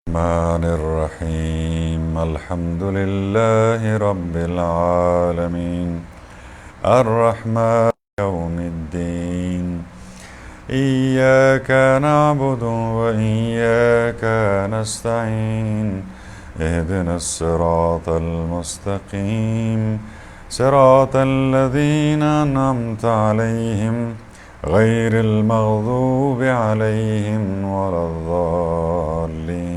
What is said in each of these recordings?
الرحمن الرحيم الحمد لله رب العالمين الرحمن يوم الدين إياك نعبد وإياك نستعين اهدنا الصراط المستقيم صراط الذين أنعمت عليهم غير المغضوب عليهم ولا الضالين.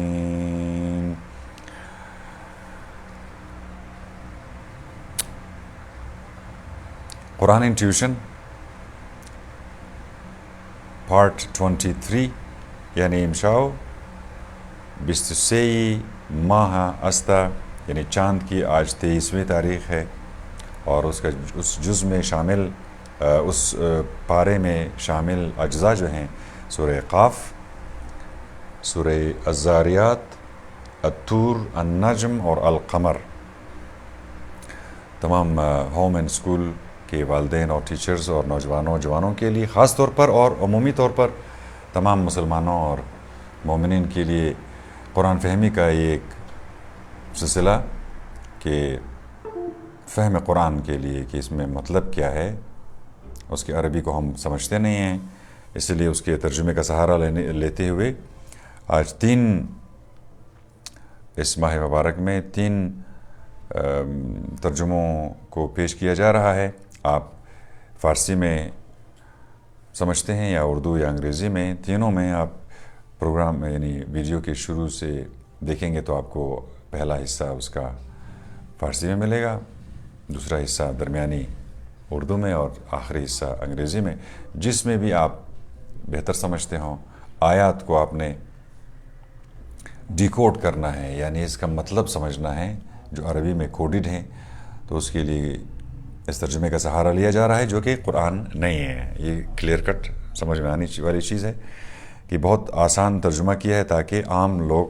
Quran Intuition Part 23 یعنی امشاو 23 ماہ استا یعنی چاند کی آج 23ویں تاریخ ہے اور اس جز میں شامل اس پارے میں شامل اجزاء جو ہیں سورہ قاف، سورہ الذاریات، الطور، النجم اور القمر. تمام ہوم اینڈ اسکول کے والدین اور ٹیچرز اور جوانوں کے لیے خاص طور پر اور عمومی طور پر تمام مسلمانوں اور مومنین کے لیے قرآن فہمی کا یہ ایک سلسلہ کہ فہم قرآن کے لیے کہ اس میں مطلب کیا ہے. اس کی عربی کو ہم سمجھتے نہیں ہیں، اس لیے اس کے ترجمے کا سہارا لیتے ہوئے آج اس ماہ مبارک میں 3 ترجموں کو پیش کیا جا رہا ہے. آپ فارسی میں سمجھتے ہیں یا اردو یا انگریزی میں، تینوں میں آپ پروگرام یعنی ویڈیو کے شروع سے دیکھیں گے تو آپ کو پہلا حصہ اس کا فارسی میں ملے گا، دوسرا حصہ درمیانی اردو میں اور آخری حصہ انگریزی میں. جس میں بھی آپ بہتر سمجھتے ہوں آیات کو آپ نے ڈیکوڈ کرنا ہے یعنی اس کا مطلب سمجھنا ہے جو عربی میں کوڈڈ ہیں، تو اس کے لیے اس ترجمے کا سہارا لیا جا رہا ہے جو کہ قرآن نہیں ہے. یہ کلیئر کٹ سمجھ میں آنے والی چیز ہے کہ بہت آسان ترجمہ کیا ہے تاکہ عام لوگ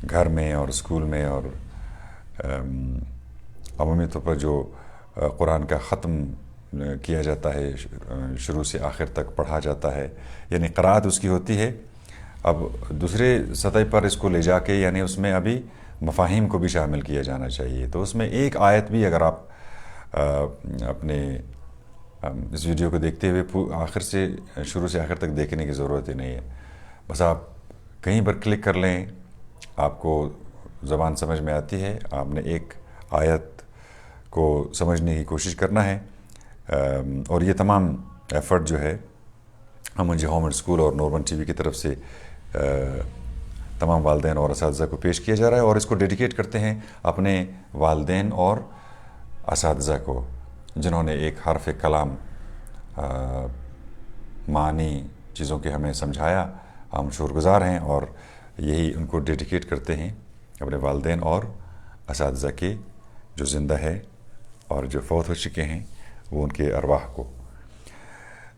گھر میں اور اسکول میں اور عمومی طور پر جو قرآن کا ختم کیا جاتا ہے، شروع سے آخر تک پڑھا جاتا ہے یعنی قرأت اس کی ہوتی ہے. اب دوسرے سطح پر اس کو لے جا کے یعنی اس میں ابھی مفاہیم کو بھی شامل کیا جانا چاہیے. تو اس میں ایک آیت بھی اگر آپ اپنے اس ویڈیو کو دیکھتے ہوئے آخر سے شروع سے آخر تک دیکھنے کی ضرورت ہی نہیں ہے. بس آپ کہیں پر کلک کر لیں، آپ کو زبان سمجھ میں آتی ہے، آپ نے ایک آیت کو سمجھنے کی کوشش کرنا ہے. اور یہ تمام ایفرٹ جو ہے UMunji ہوم اینڈ اسکول اور نوربن ٹی وی کی طرف سے تمام والدین اور اساتذہ کو پیش کیا جا رہا ہے اور اس کو ڈیڈیکیٹ کرتے ہیں اپنے والدین اور اساتذہ کو جنہوں نے ایک حرف کلام معنی چیزوں کے ہمیں سمجھایا. ہم شکرگزار ہیں اور یہی ان کو ڈیڈیکیٹ کرتے ہیں اپنے والدین اور اساتذہ کے جو زندہ ہے اور جو فوت ہو چکے ہیں وہ ان کے ارواح کو.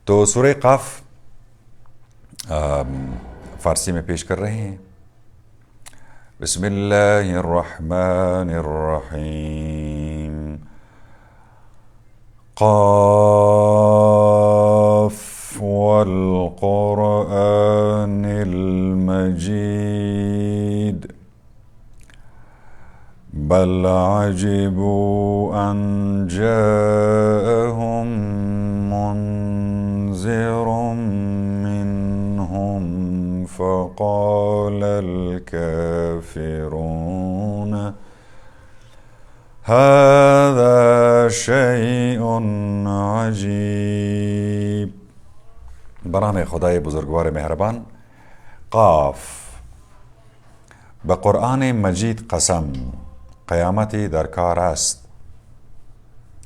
تو سورہ قاف فارسی میں پیش کر رہے ہیں. بسم اللہ الرحمن الرحیم. قاف والقرآن المجید بل عجبوا أن جاءهم منذر منهم فقال الكافرون هذا شيء عجيب. برام خدای بزرگوار مہربان. قاف بقرآن مجید قسم، قیامتی در کار است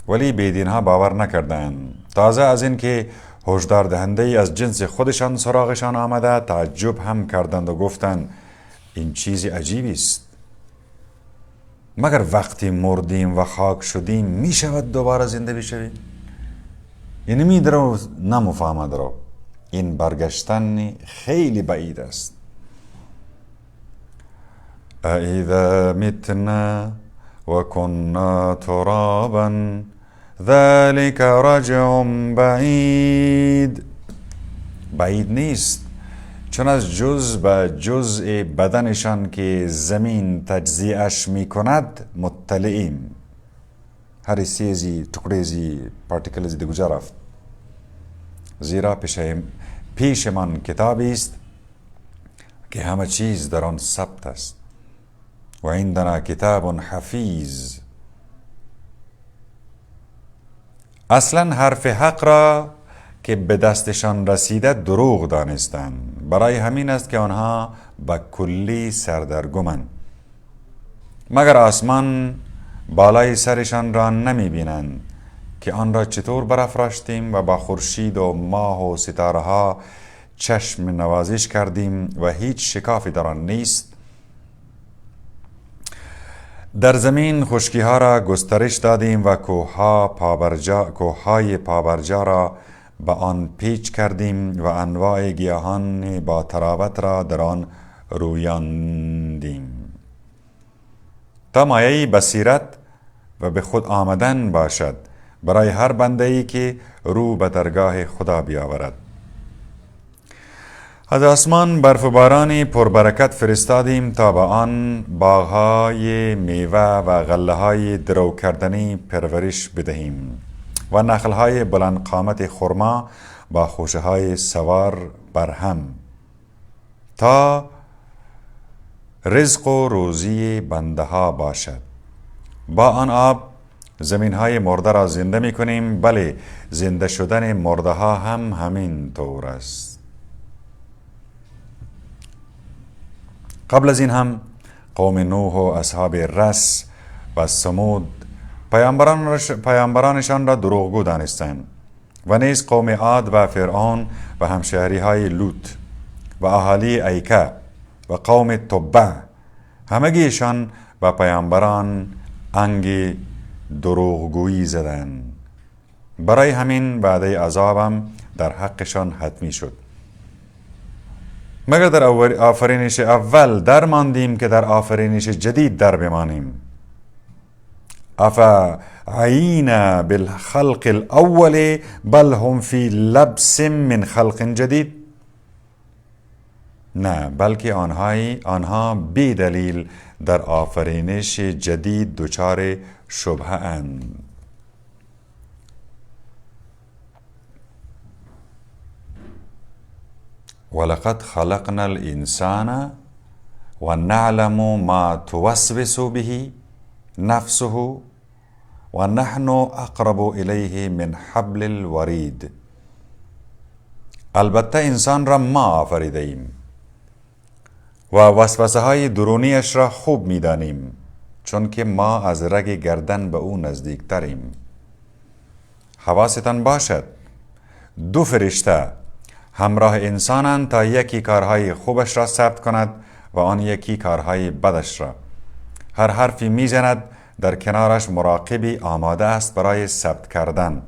ولی بیدینها باور نکردند. تازه از این که هشدار دهنده‌ای از جنس خودشان سراغشان آمده تعجب هم کردند و گفتند این چیزی عجیبی است. مگر وقتی مردیم و خاک شدیم می شود دوباره زنده بشویم؟ یعنی می درو نمفهمه درو این برگشتن خیلی بعید است. اذا متنا وكنا ترابا ذلك رجع بعید. بعید نیست چون از جز به جزء بدنشان که زمین تجزیه‌اش می کند مطلعیم. هر سیزی، تکړه‌زی، پارتیکلزی در کجا رفت؟ زیرا پیش من کتابی است که همه چیز در آن ثبت است. و عندنا کتاب حفیظ. اصلا حرف حق را که به دستشان رسیده دروغ دانستند. برای همین است که آنها به کلی سردرگمند. مگر آسمان بالای سرشان را نمی بینند که آن را چطور برافراشتیم و با خورشید و ماه و ستاره ها چشم نوازش کردیم و هیچ شکافی در آن نیست. در زمین خشکی ها را گسترش دادیم و کوههای پابرجا را به آن پیچ کردیم و انواع گیاهان با تراوت را در آن رویاندیم تا مایه بصیرت و به خود آمدن باشد برای هر بنده‌ای که رو به درگاه خدا بیاورد. از آسمان برف و بارانی پربرکت فرستادیم تا به آن باغ‌های میوه و غله‌های درو کردنی پرورش بدهیم و نخل‌های بلند قامت خرما با خوشه‌های سوار برهم تا رزق و روزی بنده ها باشد. با آن آب زمین‌های مرده را زنده می کنیم. بله، زنده شدن مرده ها هم همین طور است. قبل از این هم قوم نوح و اصحاب رس و ثمود پیامبرانشان را دروغگو دانستند و نیز قوم عاد و فرعون و همشهری های لوط و اهالی ایکه و قوم تبع، همگیشان و پیامبران انگ دروغگویی زدند. برای همین وعده عذابم در حقشان حتمی شد. مگر در آفرینش اول در ماندیم که در آفرینش جدید در بمانیم. افعینا بالخلق الاول بل هم فی لبس من خلق جدید. نه، بلکه آنها بی دلیل در آفرینش جدید دچار شبهه اند. ولقد خلقنا الانسان و نعلم ما توسوس به نفسه و نحن اقرب الیه من حبل الورید. البته انسان را ما آفریده ایم و وسوسه های درونیش را خوب می دانیم، چون که ما از رگ گردن به او نزدیک تریم. حواستان باشد 2 فرشته همراه انسانند تا یکی کارهای خوبش را ثبت کند و آن یکی کارهای بدش را. هر حرفی می زند در کنارش مراقبی آماده است برای ثبت کردن.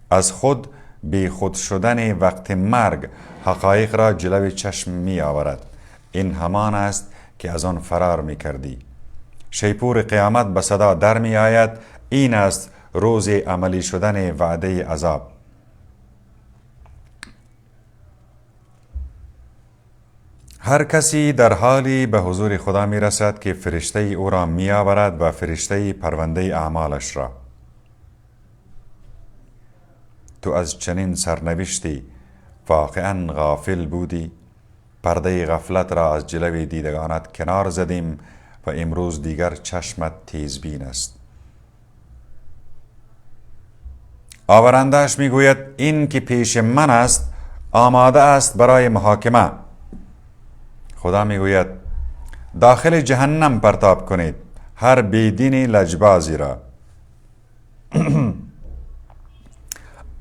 از خود بی خود شدن وقت مرگ حقایق را جلوی چشم می آورد. این همان است که از آن فرار می کردی. شیپور قیامت به صدا در می آید. این است روز عملی شدن وعده عذاب. هر کسی در حالی به حضور خدا می رسد که فرشته او را می آورد و فرشته پرونده اعمالش را. تو از چنین سرنوشتی واقعا غافل بودی. پرده غفلت را از جلوی دیدگانت کنار زدیم و امروز دیگر چشمت تیزبین است. آورندهش می گوید این که پیش من است آماده است برای محاکمه. خدا می گوید داخل جهنم پرتاب کنید هر بیدین لجبازی را.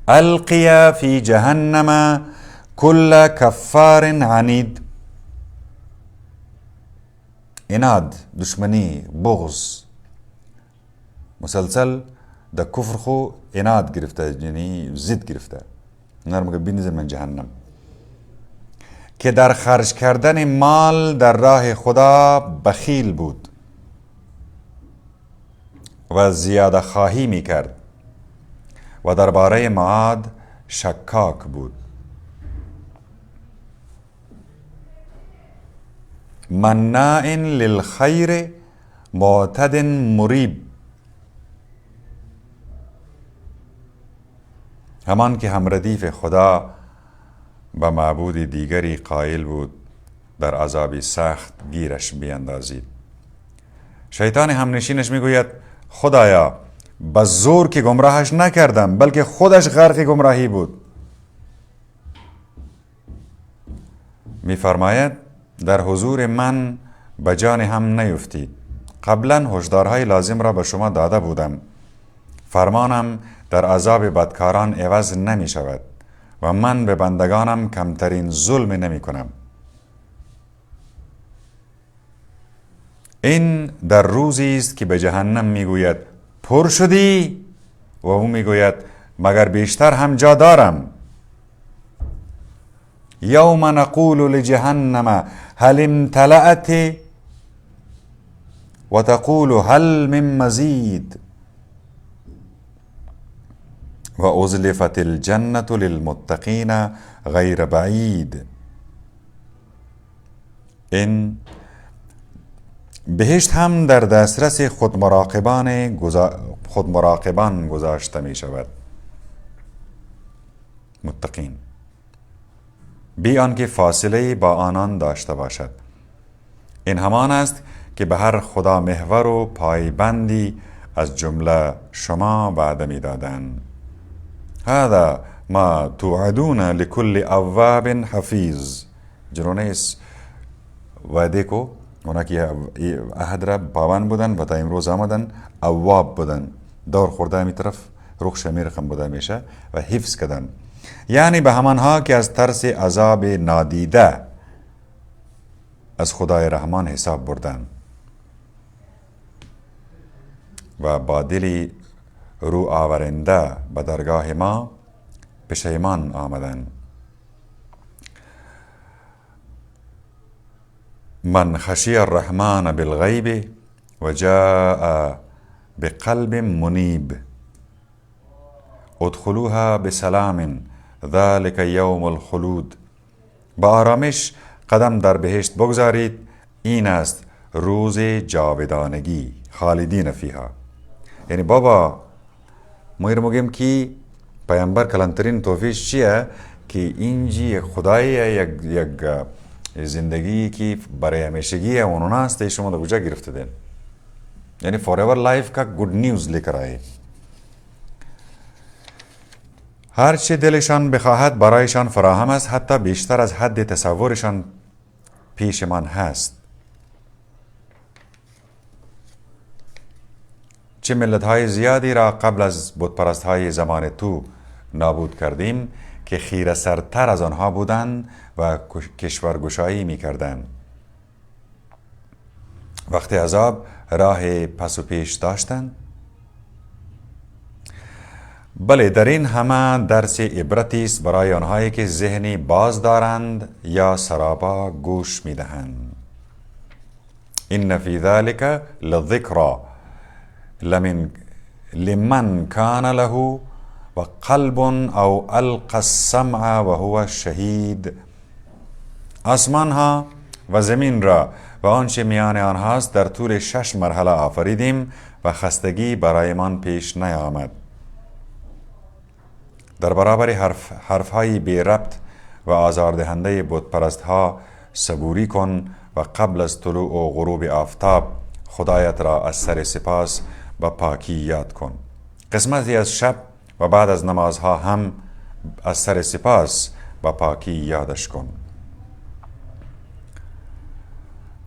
القیا فی جهنم کل کفار عنید. اناد، دشمنی، بغض مسلسل در کفر خو اناد گرفته، یعنی ضد گرفته. نرمگه بینیزن من جهنم که در خرج کردن مال در راه خدا بخیل بود و زیاده خواهی می کرد و درباره معاد شکاک بود. مناع للخیر معتد مریب، همان که همردیف خدا به معبود دیگری قائل بود در عذابی سخت گیرش بیندازید. شیطان همنشینش میگوید خدایا به زور که گمراهش نکردم، بلکه خودش غرق گمراهی بود. میفرماید در حضور من به جان هم نیفتید. قبلا هشدارهای لازم را به شما داده بودم. فرمانم در عذاب بدکاران عوض نمی شود و من به بندگانم کمترین ظلم نمی کنم. این در روزی است که به جهنم میگوید پر شدی و او میگوید مگر بیشتر هم جا دارم. یوم نقول لجهنم هل امتلأت و تقول هل من مزید و ازلفت الجنة للمتقین غیر بعید. این بهشت هم در دسترس خودمراقبان گذاشته می شود، متقین، بی آنکه فاصله با آنان داشته باشد. این همان است که به هر خدا محور و پایبندی از جمله شما وعده می دادند. هذا ما توعدون لكل اواب حفیظ. جنونه اس وعده کو اونا که عهد را پابند بودن و تا امروز آمدن اواب بودن، دور خورده می طرف رخ شمیرخم بوده میشه و حفظ کردن، یعنی به همانها که از ترس عذاب نادیده از خدای رحمان حساب بردن و با دلی رو آورنده به درگاه ما پشیمان آمدن. من خشی الرحمن بالغیب و جاء بقلب منیب ادخلوها بسلام ذلك یوم الخلود. با آرامش قدم در بهشت بگذارید، این است روز جاودانگی، خالدین فیها. یعنی بابا ما میگیم که پیامبر کلانترین توفیش چیه که اینجی خدای یک زندگی که برای همیشگی اونونا است، شما در کجا گرفته دین؟ یعنی فوrever لایف کا گود نیوز لیکر آئے. هر چه دلشان بخواهد برایشان فراهم است، حتی بیشتر از حد تصورشان پیشمان هست. چه ملت‌های زیادی را قبل از بتپرست‌های زمان تو نابود کردیم که خیره سرتر از آنها بودند و کشورگشایی می‌کردند. وقتی عذاب راه پس و پیش داشتند. بله، در این همه درس عبرتی است برای آنهایی که ذهنی باز دارند یا سرابا گوش می‌دهند. این فی ذلک للذکری لمن کان له و قلب او القى السمع و هو شهید. آسمان ها و زمین را و آنچه میان آنهاست در طول 6 مرحله آفریدیم و خستگی برایمان پیش نیامد. در برابر حرفهای بی ربط و آزاردهنده بتپرست ها صبوری کن و قبل از طلوع و غروب آفتاب خدایت را از سر سپاس و پاکی یاد کن. قسمتی از شب و بعد از نمازها هم از سر سپاس و پاکی یادش کن.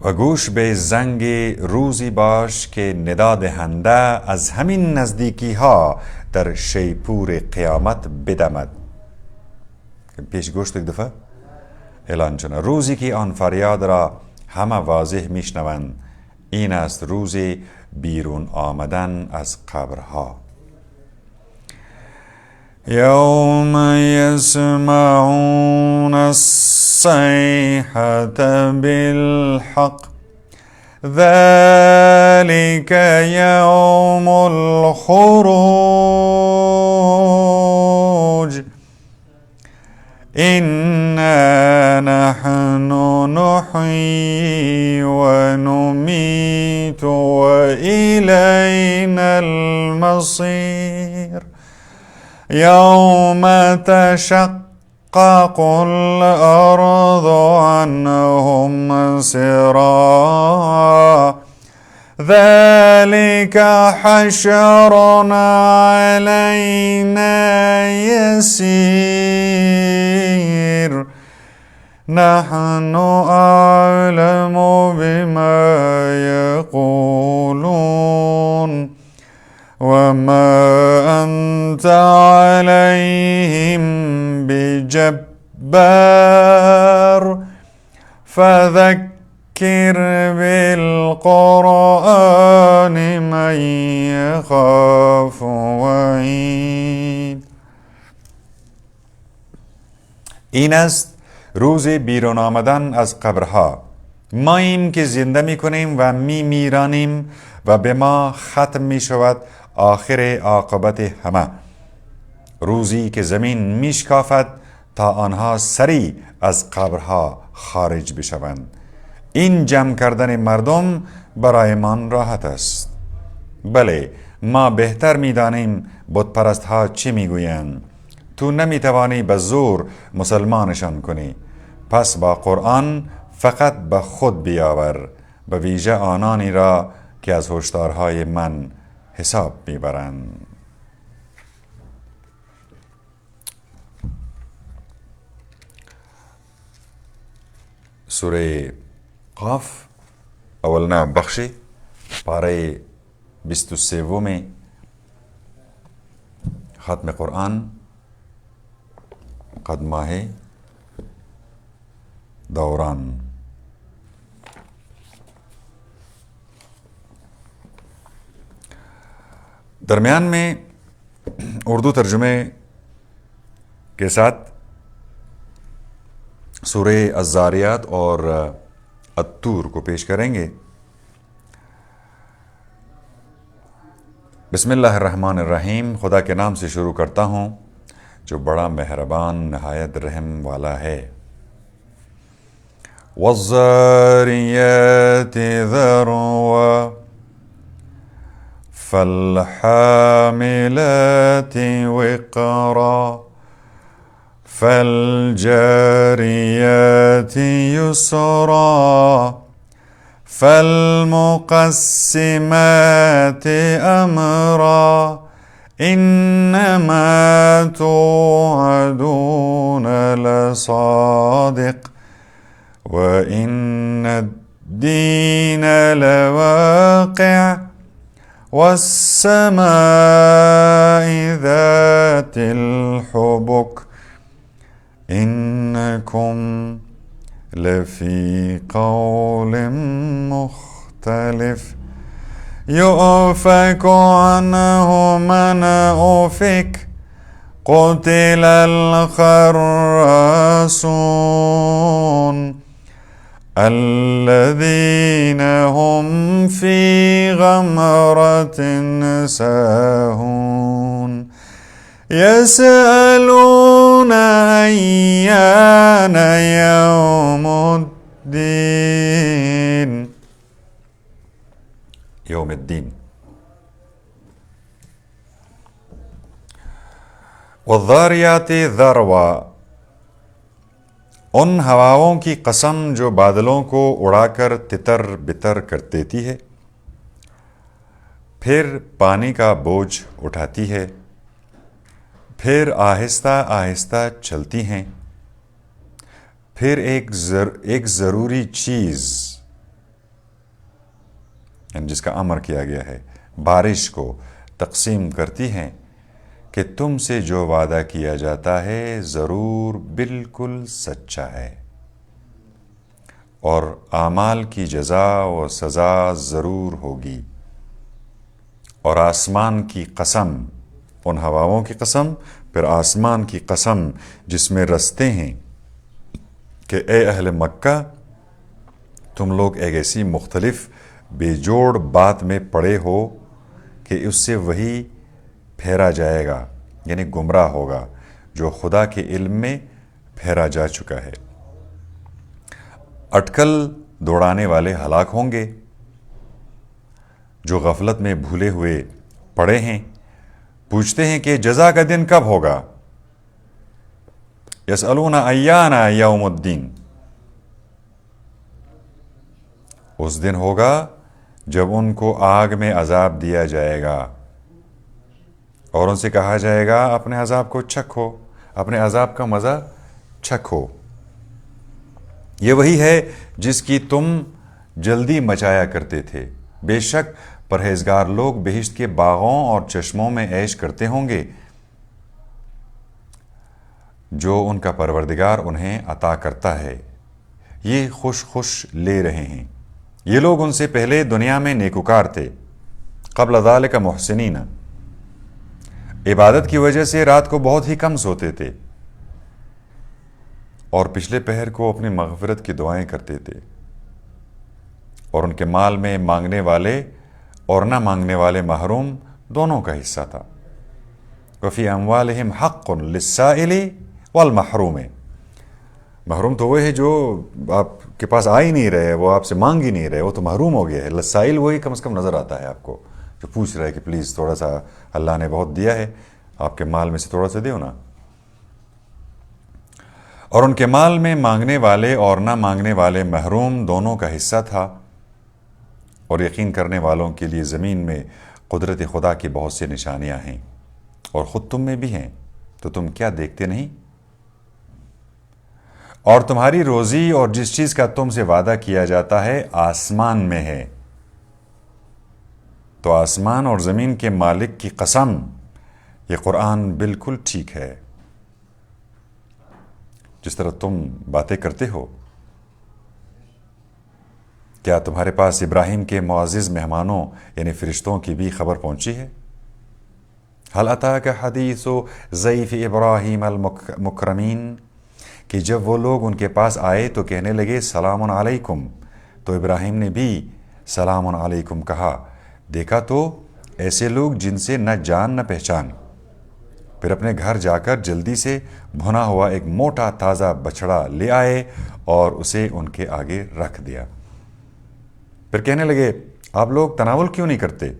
و گوش به زنگ روزی باش که ندا دهنده از همین نزدیکی ها در شیپور قیامت بدمد. پیش گوش یک دفعه اعلان چنه روزی که آن فریاد را همه واضح میشنوند، این است روز بیرون آمدن از قبرها. یوم یسمعون الصیحة بالحق ذلك یوم الخروج انا ونحن نحيي ونميت وإلينا المصير يوم تشقق الأرض عنهم سراعا ذلك حشر علينا يسير نحن أعلم بما يقولون وما أنت عليهم بجبار فذكر بالقرآن من يخاف وعید. این است روز بیرون آمدن از قبرها. ماییم که زنده می کنیم و می میرانیم و به ما ختم می شود آخر عاقبت همه. روزی که زمین می شکافد تا آنها سریع از قبرها خارج بشوند. این جمع کردن مردم برایمان راحت است. بله، ما بهتر می دانیم بت پرست ها چی می گویند. تو نمی توانی به زور مسلمانشان کنی. پس با قرآن فقط به خود بیاور، به ویژه آنانی را که از هشدارهای من حساب میبرند. سوره قاف اولنا بخشی پاره 23 ختم قرآن قد ماہ دوران. درمیان میں اردو ترجمے کے ساتھ سورہ الزاریات اور الطور کو پیش کریں گے. بسم اللہ الرحمن الرحیم. خدا کے نام سے شروع کرتا ہوں جو بڑا مہربان نہایت رحم والا ہے. والذاریات ذروا فالحاملات وقرا فالجاريات يسرا فالمقسمات أمرا إنما توعدون لصادق وإن الدين لواقع والسماء ذات الحبك إنكم لفي قول مختلف يؤفك عنه من أفك قتل الخراصون الذين هم في غمرة ساهون يسألون أيان يوم الدين. یوم الدین. والذاریات ذروا. ان ہواؤں کی قسم جو بادلوں کو اڑا کر تتر بتر کر دیتی ہے، پھر پانی کا بوجھ اٹھاتی ہے، پھر آہستہ آہستہ چلتی ہیں، پھر ایک ضروری چیز یعنی جس کا امر کیا گیا ہے بارش کو تقسیم کرتی ہیں کہ تم سے جو وعدہ کیا جاتا ہے ضرور بالکل سچا ہے، اور اعمال کی جزا و سزا ضرور ہوگی. اور آسمان کی قسم، ان ہواؤں کی قسم، پھر آسمان کی قسم جس میں رستے ہیں کہ اے اہل مکہ تم لوگ ایک ایسی مختلف بے جوڑ بات میں پڑے ہو کہ اس سے وہی پھیرا جائے گا، یعنی گمراہ ہوگا جو خدا کے علم میں پھیرا جا چکا ہے. اٹکل دوڑانے والے ہلاک ہوں گے. جو غفلت میں بھولے ہوئے پڑے ہیں پوچھتے ہیں کہ جزا کا دن کب ہوگا. یسألون ایان یوم الدین. اس دن ہوگا جب ان کو آگ میں عذاب دیا جائے گا اور ان سے کہا جائے گا اپنے عذاب کو چکھو، اپنے عذاب کا مزہ چکھو. یہ وہی ہے جس کی تم جلدی مچایا کرتے تھے. بے شک پرہیزگار لوگ بہشت کے باغوں اور چشموں میں عیش کرتے ہوں گے جو ان کا پروردگار انہیں عطا کرتا ہے. یہ خوش خوش لے رہے ہیں. یہ لوگ ان سے پہلے دنیا میں نیکوکار تھے. قبل ذالک محسنین. عبادت کی وجہ سے رات کو بہت ہی کم سوتے تھے اور پچھلے پہر کو اپنی مغفرت کی دعائیں کرتے تھے. اور ان کے مال میں مانگنے والے اور نہ مانگنے والے محروم دونوں کا حصہ تھا. وفی اموالہم حق للسائل والمحروم. محروم تو وہ ہے جو آپ کے پاس آ ہی نہیں رہے، وہ آپ سے مانگ ہی نہیں رہے، وہ تو محروم ہو گیا ہے. للسائل وہی کم از کم نظر آتا ہے آپ کو جو پوچھ رہا ہے کہ پلیز تھوڑا سا، اللہ نے بہت دیا ہے، آپ کے مال میں سے تھوڑا سا دیو نا. اور ان کے مال میں مانگنے والے اور نہ مانگنے والے محروم دونوں کا حصہ تھا. اور یقین کرنے والوں کے لیے زمین میں قدرت خدا کی بہت سی نشانیاں ہیں اور خود تم میں بھی ہیں، تو تم کیا دیکھتے نہیں؟ اور تمہاری روزی اور جس چیز کا تم سے وعدہ کیا جاتا ہے آسمان میں ہے. تو آسمان اور زمین کے مالک کی قسم، یہ قرآن بالکل ٹھیک ہے. جس طرح تم باتیں کرتے ہو، کیا تمہارے پاس ابراہیم کے معزز مہمانوں یعنی فرشتوں کی بھی خبر پہنچی ہے؟ هل اتاک حدیث ضیف ابراہیم المکرمین. کہ جب وہ لوگ ان کے پاس آئے تو کہنے لگے سلام علیکم، تو ابراہیم نے بھی سلام علیکم کہا. دیکھا تو ایسے لوگ جن سے نہ جان نہ پہچان. پھر اپنے گھر جا کر جلدی سے بھنا ہوا ایک موٹا تازہ بچڑا لے آئے اور اسے ان کے آگے رکھ دیا. پھر کہنے لگے آپ لوگ تناول کیوں نہیں کرتے؟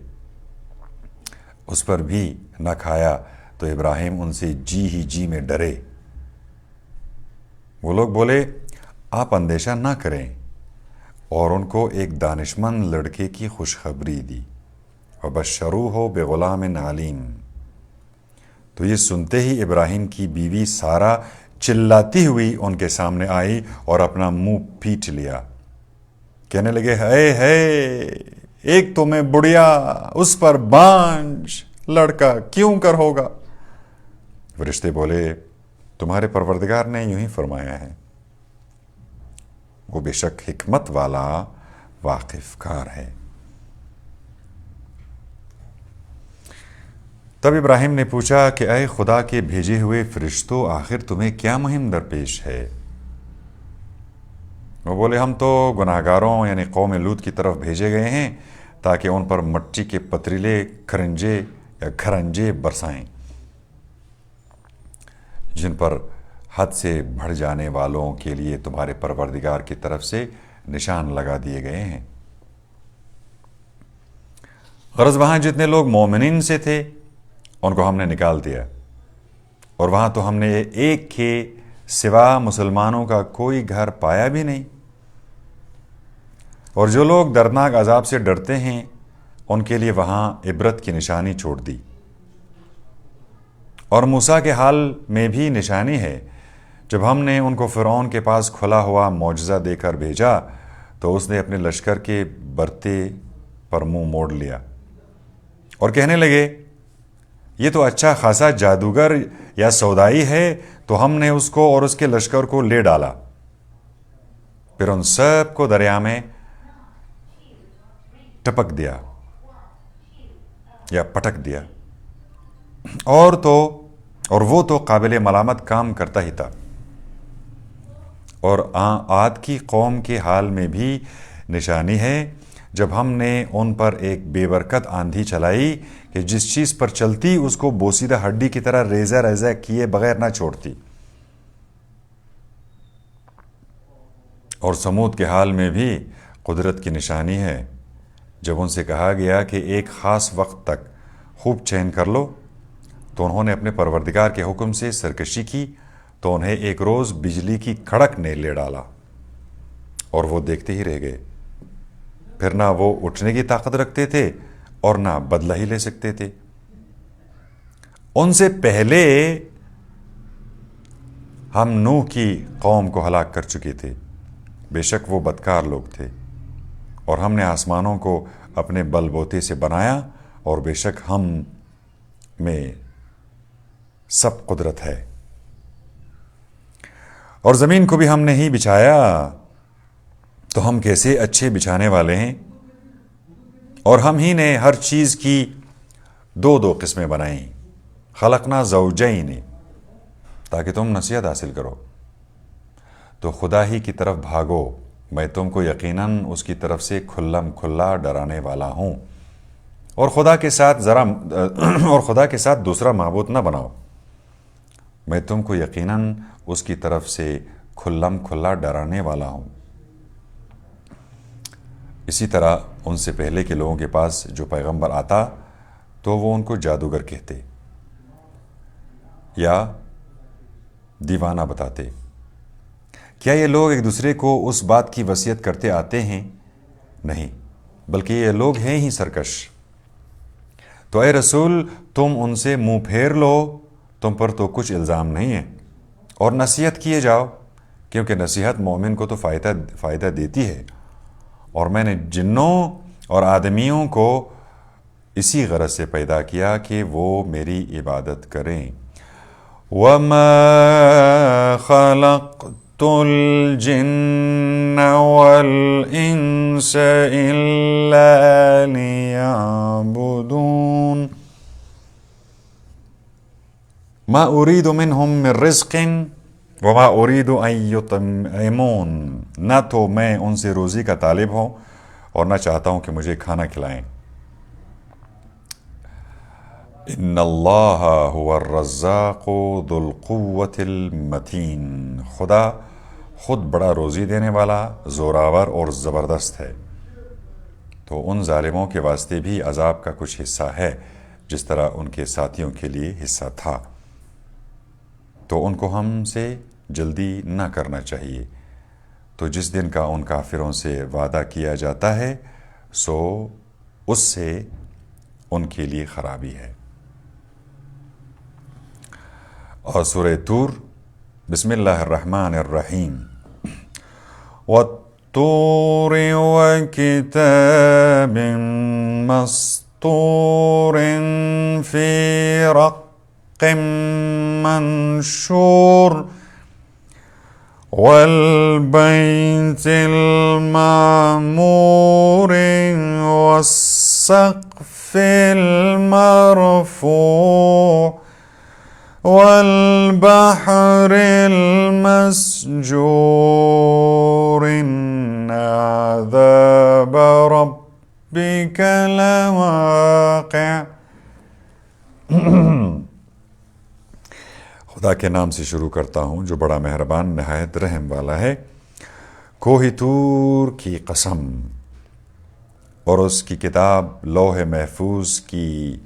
اس پر بھی نہ کھایا تو ابراہیم ان سے جی میں ڈرے. وہ لوگ بولے آپ اندیشہ نہ کریں، اور ان کو ایک دانشمند لڑکے کی خوشخبری دی. وبشروہ بغلام علیم. تو یہ سنتے ہی ابراہیم کی بیوی سارہ چلاتی ہوئی ان کے سامنے آئی اور اپنا منہ پیٹ لیا. کہنے لگے ہے ایک تو میں بڑھیا، اس پر بانج لڑکا کیوں کر ہوگا؟ فرشتے بولے تمہارے پروردگار نے یوں ہی فرمایا ہے، وہ بے شک حکمت والا واقف کار ہے. تب ابراہیم نے پوچھا کہ اے خدا کے بھیجے ہوئے فرشتوں، آخر تمہیں کیا مہم درپیش ہے؟ وہ بولے ہم تو گناہگاروں یعنی قوم لوط کی طرف بھیجے گئے ہیں تاکہ ان پر مٹی کے پتریلے کھرنجے یا گھرنجے برسائیں جن پر حد سے بڑھ جانے والوں کے لیے تمہارے پروردگار کی طرف سے نشان لگا دیے گئے ہیں. غرض وہاں جتنے لوگ مومنین سے تھے ان کو ہم نے نکال دیا، اور وہاں تو ہم نے ایک کے سوا مسلمانوں کا کوئی گھر پایا بھی نہیں. اور جو لوگ دردناک عذاب سے ڈرتے ہیں ان کے لیے وہاں عبرت کی نشانی چھوڑ دی. اور موسیٰ کے حال میں بھی نشانی ہے. جب ہم نے ان کو فرعون کے پاس کھلا ہوا معجزہ دے کر بھیجا تو اس نے اپنے لشکر کے برتے پر منہ موڑ لیا اور کہنے لگے یہ تو اچھا خاصا جادوگر یا سودائی ہے، تو ہم نے اس کو اور اس کے لشکر کو لے ڈالا. پھر ان سب کو دریا میں ٹپک دیا یا پٹک دیا، اور وہ تو قابل ملامت کام کرتا ہی تھا. اور عاد کی قوم کے حال میں بھی نشانی ہے جب ہم نے ان پر ایک بے برکت آندھی چلائی کہ جس چیز پر چلتی اس کو بوسیدہ ہڈی کی طرح ریزہ ریزہ کیے بغیر نہ چھوڑتی. اور سمود کے حال میں بھی قدرت کی نشانی ہے. جب ان سے کہا گیا کہ ایک خاص وقت تک خوب چین کر لو تو انہوں نے اپنے پروردگار کے حکم سے سرکشی کی تو انہیں ایک روز بجلی کی کڑک نے لے ڈالا اور وہ دیکھتے ہی رہ گئے. پھر نہ وہ اٹھنے کی طاقت رکھتے تھے اور نہ بدلہ ہی لے سکتے تھے. ان سے پہلے ہم نوح کی قوم کو ہلاک کر چکے تھے. بے شک وہ بدکار لوگ تھے. اور ہم نے آسمانوں کو اپنے بل بوتے سے بنایا اور بے شک ہم میں سب قدرت ہے. اور زمین کو بھی ہم نے ہی بچھایا تو ہم کیسے اچھے بچھانے والے ہیں. اور ہم ہی نے ہر چیز کی دو دو قسمیں بنائیں. خلقنا زوجین تاکہ تم نصیحت حاصل کرو. تو خدا ہی کی طرف بھاگو, میں تم کو یقیناً اس کی طرف سے کھلم کھلا ڈرانے والا ہوں. اور خدا کے ساتھ دوسرا معبود نہ بناؤ, میں تم کو یقیناً اس کی طرف سے کھلم کھلا ڈرانے والا ہوں. اسی طرح ان سے پہلے کے لوگوں کے پاس جو پیغمبر آتا تو وہ ان کو جادوگر کہتے یا دیوانہ بتاتے. کیا یہ لوگ ایک دوسرے کو اس بات کی وصیت کرتے آتے ہیں؟ نہیں, بلکہ یہ لوگ ہیں ہی سرکش. تو اے رسول تم ان سے منہ پھیر لو, تم پر تو کچھ الزام نہیں ہے, اور نصیحت کیے جاؤ کیونکہ نصیحت مومن کو تو فائدہ دیتی ہے. اور میں نے جنوں اور آدمیوں کو اسی غرض سے پیدا کیا کہ وہ میری عبادت کریں. وَمَا خَلَقْتُ الْجِنَّ وَالْإِنسَ إِلَّا لِيَعْبُدُونَ مَا أُرِيدُ مِنْهُمْ مِنْ رِزْقٍ وَمَا أُرِيدُ أَن يُطْعِمُونَ. نہ تو میں ان سے روزی کا طالب ہوں اور نہ چاہتا ہوں کہ مجھے کھانا کھلائیں. ان اللہ هو الرزاق ذو القوة المتین. خدا خود بڑا روزی دینے والا, زوراور اور زبردست ہے. تو ان ظالموں کے واسطے بھی عذاب کا کچھ حصہ ہے جس طرح ان کے ساتھیوں کے لیے حصہ تھا. تو ان کو ہم سے جلدی نہ کرنا چاہیے. تو جس دن کا ان کافروں سے وعدہ کیا جاتا ہے سو اس سے ان کے لیے خرابی ہے. اور سورہ طور, بسم اللہ الرحمن الرحیم. وَالطُّورِ وَكِتَابٍ مَّسْطُورٍ فِي رَقٍّ مَّنشُورٍ وَالْبَيْتِ الْمَعْمُورِ وَالسَّقْفِ الْمَرْفُوعِ وَالْبَحْرِ الْمَسْجُورِ إِنَّ عَذَابَ رَبِّكَ لَوَاقِعٌ. خدا کے نام سے شروع کرتا ہوں جو بڑا مہربان نہایت رحم والا ہے. کوہ طور کی قسم اور اس کی کتاب لوح محفوظ کی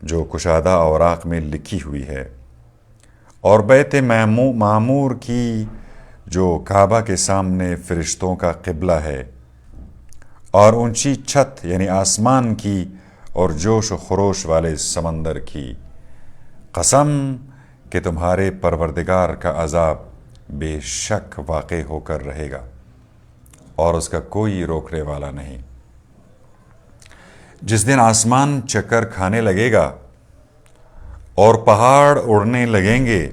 جو کشادہ اوراق میں لکھی ہوئی ہے, اور بیت معمور کی جو کعبہ کے سامنے فرشتوں کا قبلہ ہے, اور اونچی چھت یعنی آسمان کی اور جوش و خروش والے سمندر کی قسم کہ تمہارے پروردگار کا عذاب بے شک واقع ہو کر رہے گا اور اس کا کوئی روکنے والا نہیں. جس دن آسمان چکر کھانے لگے گا اور پہاڑ اڑنے لگیں گے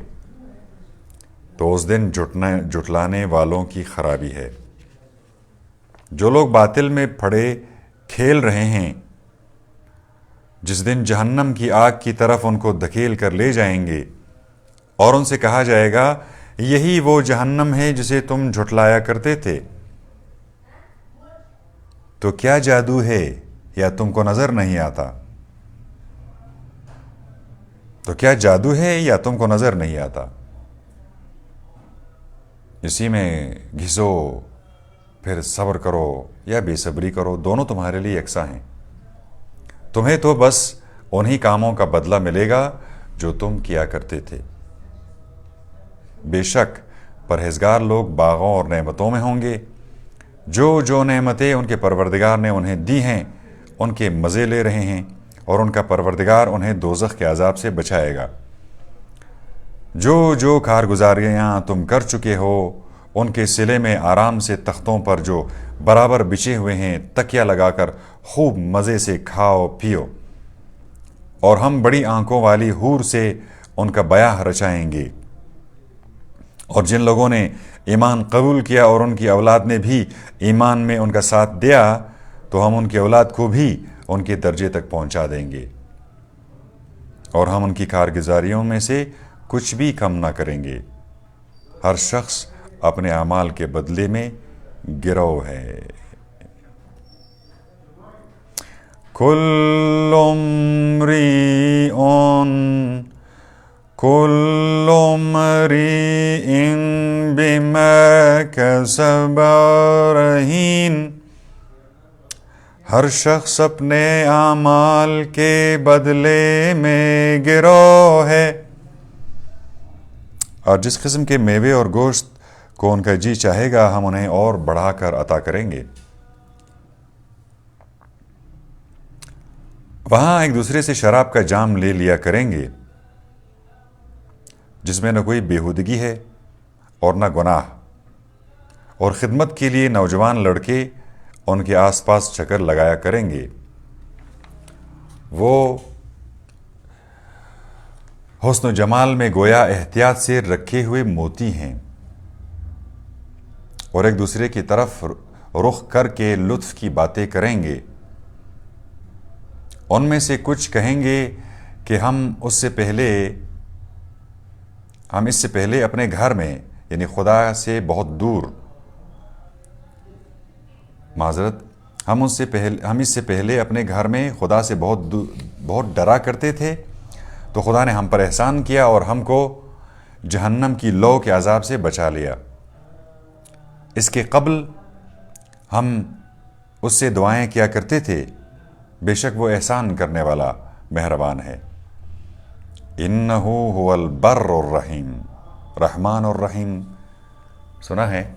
تو اس دن جھٹلانے والوں کی خرابی ہے. جو لوگ باطل میں پڑے کھیل رہے ہیں, جس دن جہنم کی آگ کی طرف ان کو دھکیل کر لے جائیں گے اور ان سے کہا جائے گا یہی وہ جہنم ہے جسے تم جھٹلایا کرتے تھے. تو کیا جادو ہے یا تم کو نظر نہیں آتا؟ تو کیا جادو ہے یا تم کو نظر نہیں آتا؟ اسی میں گھسو پھر صبر کرو یا بے صبری کرو، دونوں تمہارے لیے یکساں ہیں۔ تمہیں تو بس انہی کاموں کا بدلہ ملے گا جو تم کیا کرتے تھے۔ بے شک پرہیزگار لوگ باغوں اور نعمتوں میں ہوں گے، جو نعمتیں ان کے پروردگار نے انہیں دی ہیں ان کے مزے لے رہے ہیں، اور ان کا پروردگار انہیں دوزخ کے عذاب سے بچائے گا۔ جو کارگزاریاں تم کر چکے ہو ان کے صلے میں آرام سے تختوں پر جو برابر بچھے ہوئے ہیں تکیہ لگا کر خوب مزے سے کھاؤ پیو، اور ہم بڑی آنکھوں والی حور سے ان کا بیاہ رچائیں گے۔ اور جن لوگوں نے ایمان قبول کیا اور ان کی اولاد نے بھی ایمان میں ان کا ساتھ دیا تو ہم ان کی اولاد کو بھی ان کے درجے تک پہنچا دیں گے، اور ہم ان کی کارگزاریوں میں سے کچھ بھی کم نہ کریں گے۔ ہر شخص اپنے اعمال کے بدلے میں گرو ہے۔ کل امرئ بما کسب رہین، ہر شخص اپنے اعمال کے بدلے میں گرو ہے۔ اور جس قسم کے میوے اور گوشت کو ان کا جی چاہے گا ہم انہیں اور بڑھا کر عطا کریں گے۔ وہاں ایک دوسرے سے شراب کا جام لے لیا کریں گے جس میں نہ کوئی بیہودگی ہے اور نہ گناہ، اور خدمت کے لیے نوجوان لڑکے ان کے آس پاس چکر لگایا کریں گے۔ وہ حسن و جمال میں گویا احتیاط سے رکھے ہوئے موتی ہیں، اور ایک دوسرے کی طرف رخ کر کے لطف کی باتیں کریں گے۔ ان میں سے کچھ کہیں گے کہ ہم اس سے پہلے اپنے گھر میں، یعنی خدا سے بہت دور، ہم اس سے پہلے اپنے گھر میں خدا سے بہت ڈرا کرتے تھے، تو خدا نے ہم پر احسان کیا اور ہم کو جہنم کی لو کے عذاب سے بچا لیا۔ اس کے قبل ہم اس سے دعائیں کیا کرتے تھے، بے شک وہ احسان کرنے والا مہربان ہے۔ انہو هو البر الرحیم، رحمان الرحیم سنا ہے،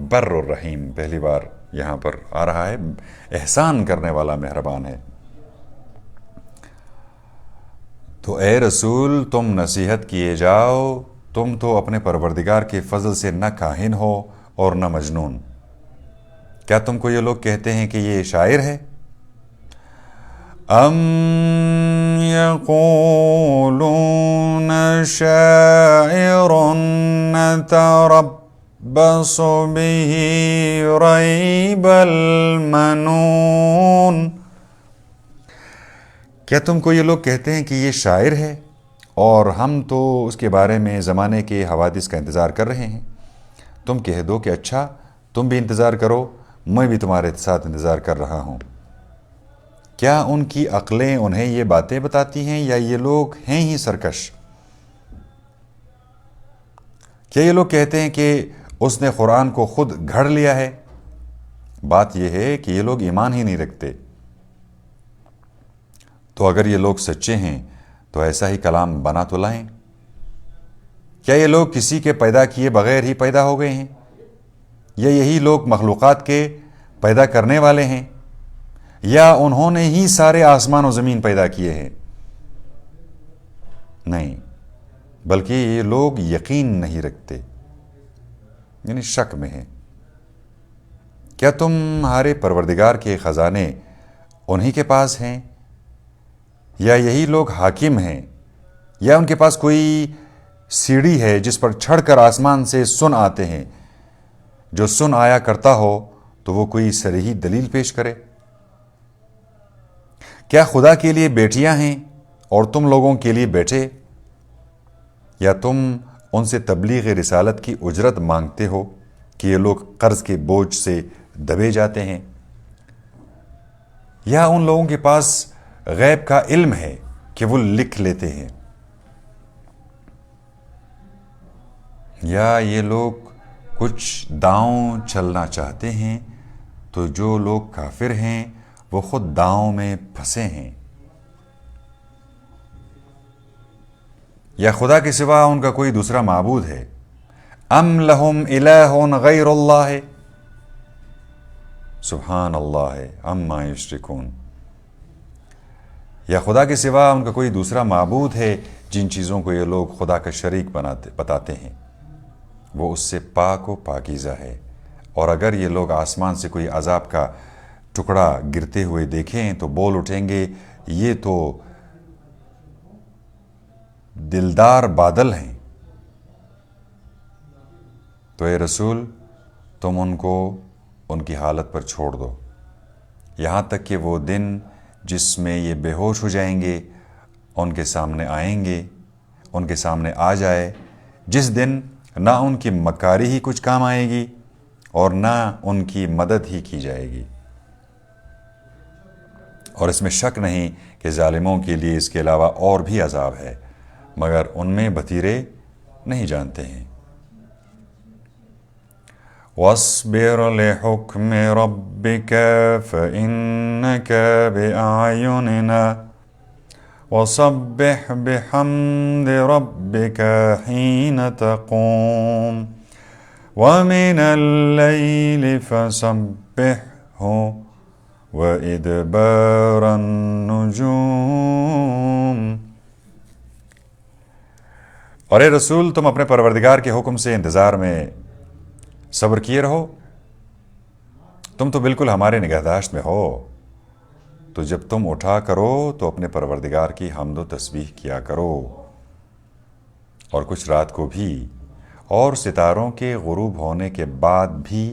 بر الرحیم پہلی بار یہاں پر آ رہا ہے، احسان کرنے والا مہربان ہے۔ تو اے رسول تم نصیحت کیے جاؤ، تم تو اپنے پروردگار کے فضل سے نہ کاہن ہو اور نہ مجنون۔ کیا تم کو یہ لوگ کہتے ہیں کہ یہ شاعر ہے؟ ام یقولون شاعر نتربص به ریب المنون، کیا تم کو یہ لوگ کہتے ہیں کہ یہ شاعر ہے اور ہم تو اس کے بارے میں زمانے کے حوادث کا انتظار کر رہے ہیں؟ تم کہہ دو کہ اچھا تم بھی انتظار کرو، میں بھی تمہارے ساتھ انتظار کر رہا ہوں۔ کیا ان کی عقلیں انہیں یہ باتیں بتاتی ہیں یا یہ لوگ ہیں ہی سرکش؟ کیا یہ لوگ کہتے ہیں کہ اس نے قرآن کو خود گھڑ لیا ہے؟ بات یہ ہے کہ یہ لوگ ایمان ہی نہیں رکھتے۔ تو اگر یہ لوگ سچے ہیں تو ایسا ہی کلام بنا تو لائیں۔ کیا یہ لوگ کسی کے پیدا کیے بغیر ہی پیدا ہو گئے ہیں، یا یہی لوگ مخلوقات کے پیدا کرنے والے ہیں، یا انہوں نے ہی سارے آسمان و زمین پیدا کیے ہیں؟ نہیں، بلکہ یہ لوگ یقین نہیں رکھتے، یعنی شک میں ہیں۔ کیا تمہارے پروردگار کے خزانے انہی کے پاس ہیں، یا یہی لوگ حاکم ہیں، یا ان کے پاس کوئی سیڑھی ہے جس پر چڑھ کر آسمان سے سن آتے ہیں؟ جو سن آیا کرتا ہو تو وہ کوئی صریحی دلیل پیش کرے۔ کیا خدا کے لیے بیٹیاں ہیں اور تم لوگوں کے لیے بیٹے؟ یا تم ان سے تبلیغ رسالت کی اجرت مانگتے ہو کہ یہ لوگ قرض کے بوجھ سے دبے جاتے ہیں؟ یا ان لوگوں کے پاس غیب کا علم ہے کہ وہ لکھ لیتے ہیں؟ یا یہ لوگ کچھ داؤں چلنا چاہتے ہیں تو جو لوگ کافر ہیں وہ خود داؤں میں پھنسے ہیں. یا خدا کے سوا ان کا کوئی دوسرا معبود ہے. ام لہم الہ غیر اللہ سبحان اللہ عما یشرکون. یا خدا کے سوا ان کا کوئی دوسرا معبود ہے جن چیزوں کو یہ لوگ خدا کا شریک بتاتے ہیں، وہ اس سے پاک و پاکیزہ ہے. اور اگر یہ لوگ آسمان سے کوئی عذاب کا ٹکڑا گرتے ہوئے دیکھیں تو بول اٹھیں گے یہ تو دلدار بادل ہیں. تو اے رسول تم ان کو ان کی حالت پر چھوڑ دو یہاں تک کہ وہ دن جس میں یہ بے ہوش ہو جائیں گے ان کے سامنے آئیں گے، ان کے سامنے آ جائے، جس دن نہ ان کی مکاری ہی کچھ کام آئے گی اور نہ ان کی مدد ہی کی جائے گی. اور اس میں شک نہیں کہ ظالموں کے لیے اس کے علاوہ اور بھی عذاب ہے، مگر ان میں بتیرے نہیں جانتے ہیں. وَاصْبِرْ لِحُكْمِ رَبِّكَ فَإِنَّكَ بِأَعْيُنِنَا وَسَبِّحْ بِحَمْدِ رَبِّكَ حِينَ تَقُومُ وَمِنَ اللَّيْلِ فَسَبِّحْهُ وَإِدْبَارَ النُّجُومِ. اور اے رسول تم اپنے پروردگار کے حکم سے انتظار میں صبر کیے رہو. تم تو بالکل ہمارے نگہداشت میں ہو. تو جب تم اٹھا کرو تو اپنے پروردگار کی حمد و تسبیح کیا کرو، اور کچھ رات کو بھی، اور ستاروں کے غروب ہونے کے بعد بھی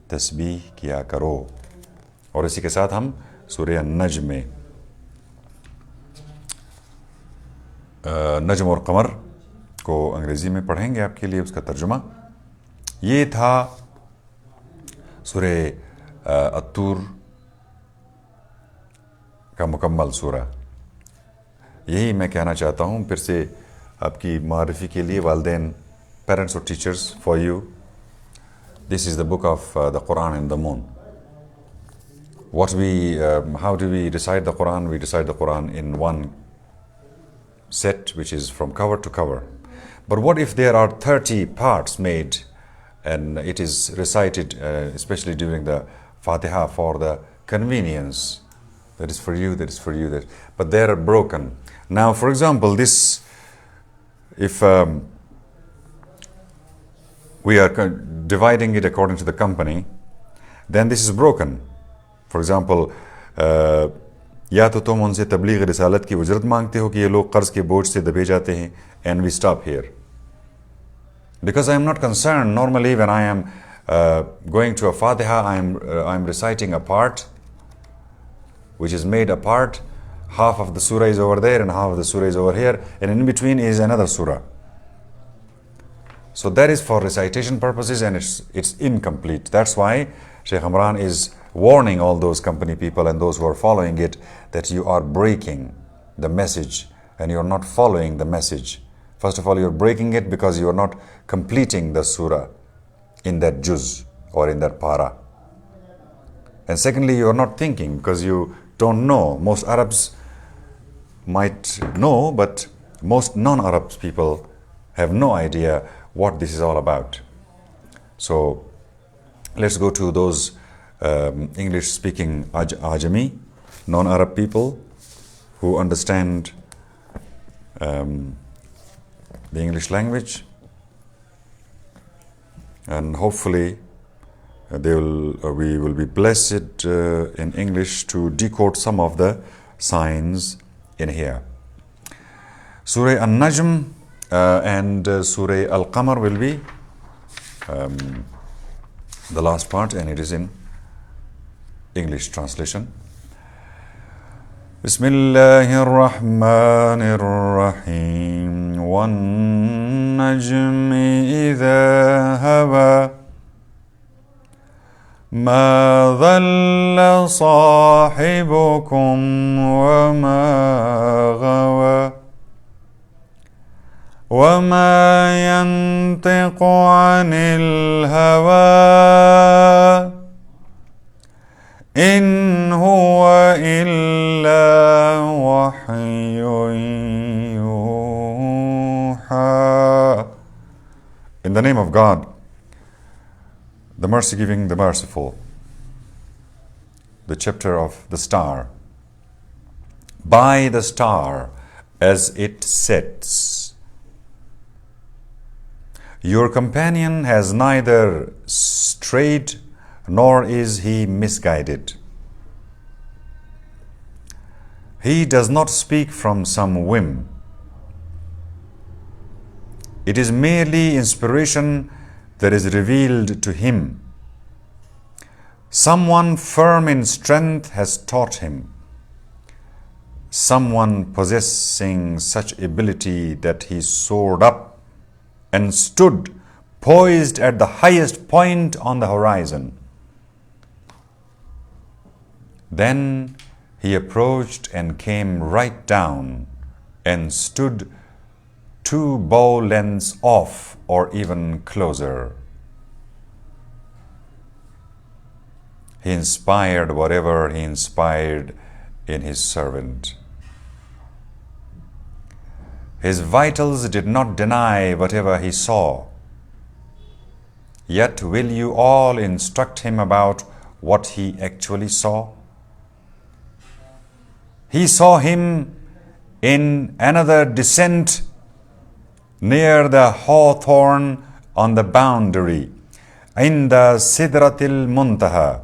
تسبیح کیا کرو. اور اسی کے ساتھ ہم سورہ النجم میں نجم اور قمر کو انگریزی میں پڑھیں گے آپ کے لیے اس کا ترجمہ. یہ تھا سورہ الطور کا مکمل سورہ. یہی میں کہنا چاہتا ہوں پھر سے آپ کی معرفی کے لیے والدین، پیرنٹس اور teachers, for you this is the book of the Quran and the moon. How do we recite the Quran? We recite the Quran in one set, which is from cover to cover. But what if there are 30 parts made and it is recited, especially during the Fatiha, for the convenience? That is for you, that is for you. But they are broken. Now, for example, this, if we are dividing it according to the company, then this is broken. For example یا تو تم ان سے تبلیغ رسالت کی اجرت مانگتے ہو کہ یہ لوگ قرض کے بوجھ سے دبے جاتے ہیں، and we stop here because I'm not concern. Normally when I'm going to a Fatiha I'm reciting a part which is made a part. Half of the surah is over there and half of the surah is over here, and in between is another surah. So that is for recitation purposes, and it's incomplete. That's why Shaykh Imran is warning all those company people and those who are following it that you are breaking the message and you are not following the message. First of all, you are breaking it because you are not completing the surah in that juz or in that para. And secondly, you are not thinking because you don't know. Most Arabs might know, but most non-Arab people have no idea what this is all about. So let's go to those English-speaking Ajami, non-Arab people who understand the English language, and hopefully we will be blessed in English to decode some of the signs in here. Surah An-Najm and Surah Al-Qamar will be the last part, and it is in English translation. Bismillahir Rahmanir Rahim. Wan-najmi idha hawa ma dhalla sahibukum wa ma ghawa وَمَا يَنطِقُ عَنِ الْهَوَىٰ إن هو إلا وحي يوحى. In the name of God, the mercy-giving, the merciful. The chapter of the star. By the star as it sets. Your companion has neither strayed nor is he misguided. He does not speak from some whim. It is merely inspiration that is revealed to him. Someone firm in strength has taught him. Someone possessing such ability that he soared up and stood poised at the highest point on the horizon. Then he approached and came right down and stood 2 bow lengths off or even closer. He inspired whatever he inspired in his servant. His vitals did not deny whatever he saw. Yet will you all instruct him about what he actually saw? He saw him in another descent near the hawthorn on the boundary, in the Sidratil Muntaha.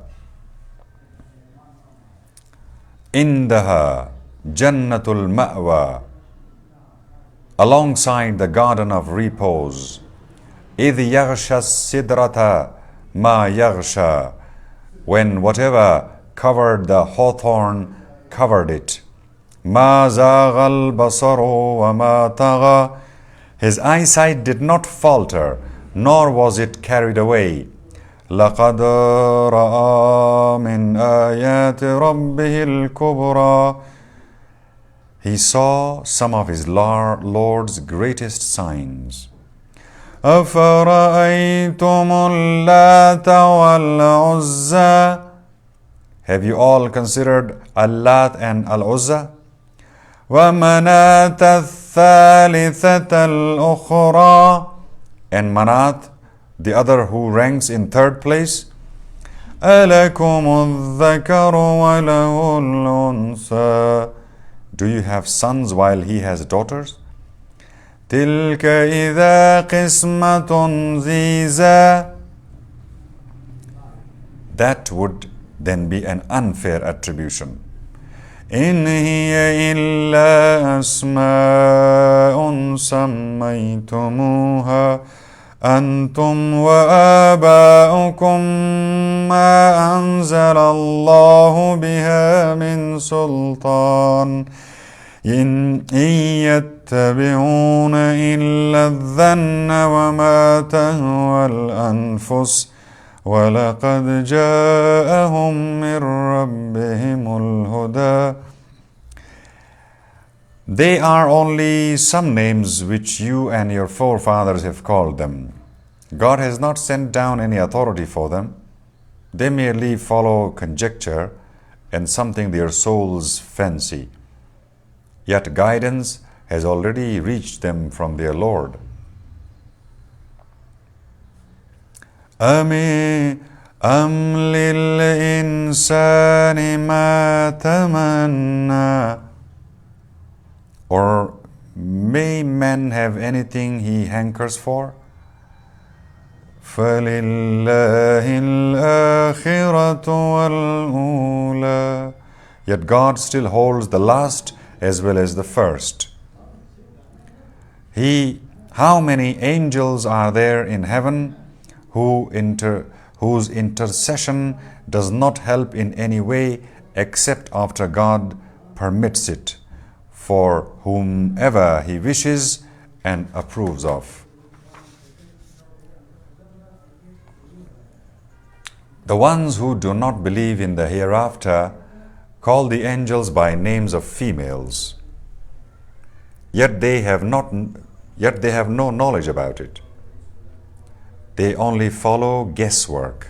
Indaha Jannatul Ma'wa, alongside the garden of repose. إِذْ يَغْشَى السِّدْرَةَ مَا يَغْشَى, when whatever covered the hawthorn covered it. مَا زَاغَ الْبَصَرُ وَمَا طَغَى, his eyesight did not falter, nor was it carried away. لَقَدْ رَأَى مِنْ آيَاتِ رَبِّهِ الْكُبْرَى, he saw some of his Lord's greatest signs. أَفَرَأَيْتُمُ اللَّاتَ وَالْعُزَّى, have you all considered Al-Lat and Al-Uzza? وَمَنَاةَ الثَّالِثَةَ الْأُخْرَى, and Manat, the other who ranks in 3rd place. أَلَكُمُ الذَّكَرُ وَلَهُ الْأُنْثَى, do you have sons while he has daughters? تِلْكَ إِذَا قِسْمَةٌ ضِيزَى, that would then be an unfair attribution. إِنْ هِيَ إِلَّا أَسْمَاءٌ سَمَّيْتُمُوهَا أَنْتُمْ وَآبَاؤُكُمْ مَا أَنْزَلَ اللَّهُ بِهَا مِنْ سُلْطَانٍ إِنْ يَتَّبِعُونَ إِلَّا الظَّنَّ وَمَا تَهْوَى الْأَنفُسُ وَلَقَدْ جَاءَهُمْ مِنْ رَبِّهِمُ الْهُدَى. They are only some names which you and your forefathers have called them. God has not sent down any authority for them. They merely follow conjecture and something their souls fancy. Yet guidance has already reached them from their Lord. أَمْ لِلْإِنسَانِ مَا تَمَنَّى, or may man have anything he hankers for? فَلِلَّهِ الْآخِرَةُ وَالْأُولَى, yet God still holds the last as well as the first. How many angels are there in heaven whose intercession does not help in any way except after God permits it, for whomever he wishes and approves of. The ones who do not believe in the hereafter call the angels by names of females, yet they have no knowledge about it. They only follow guesswork.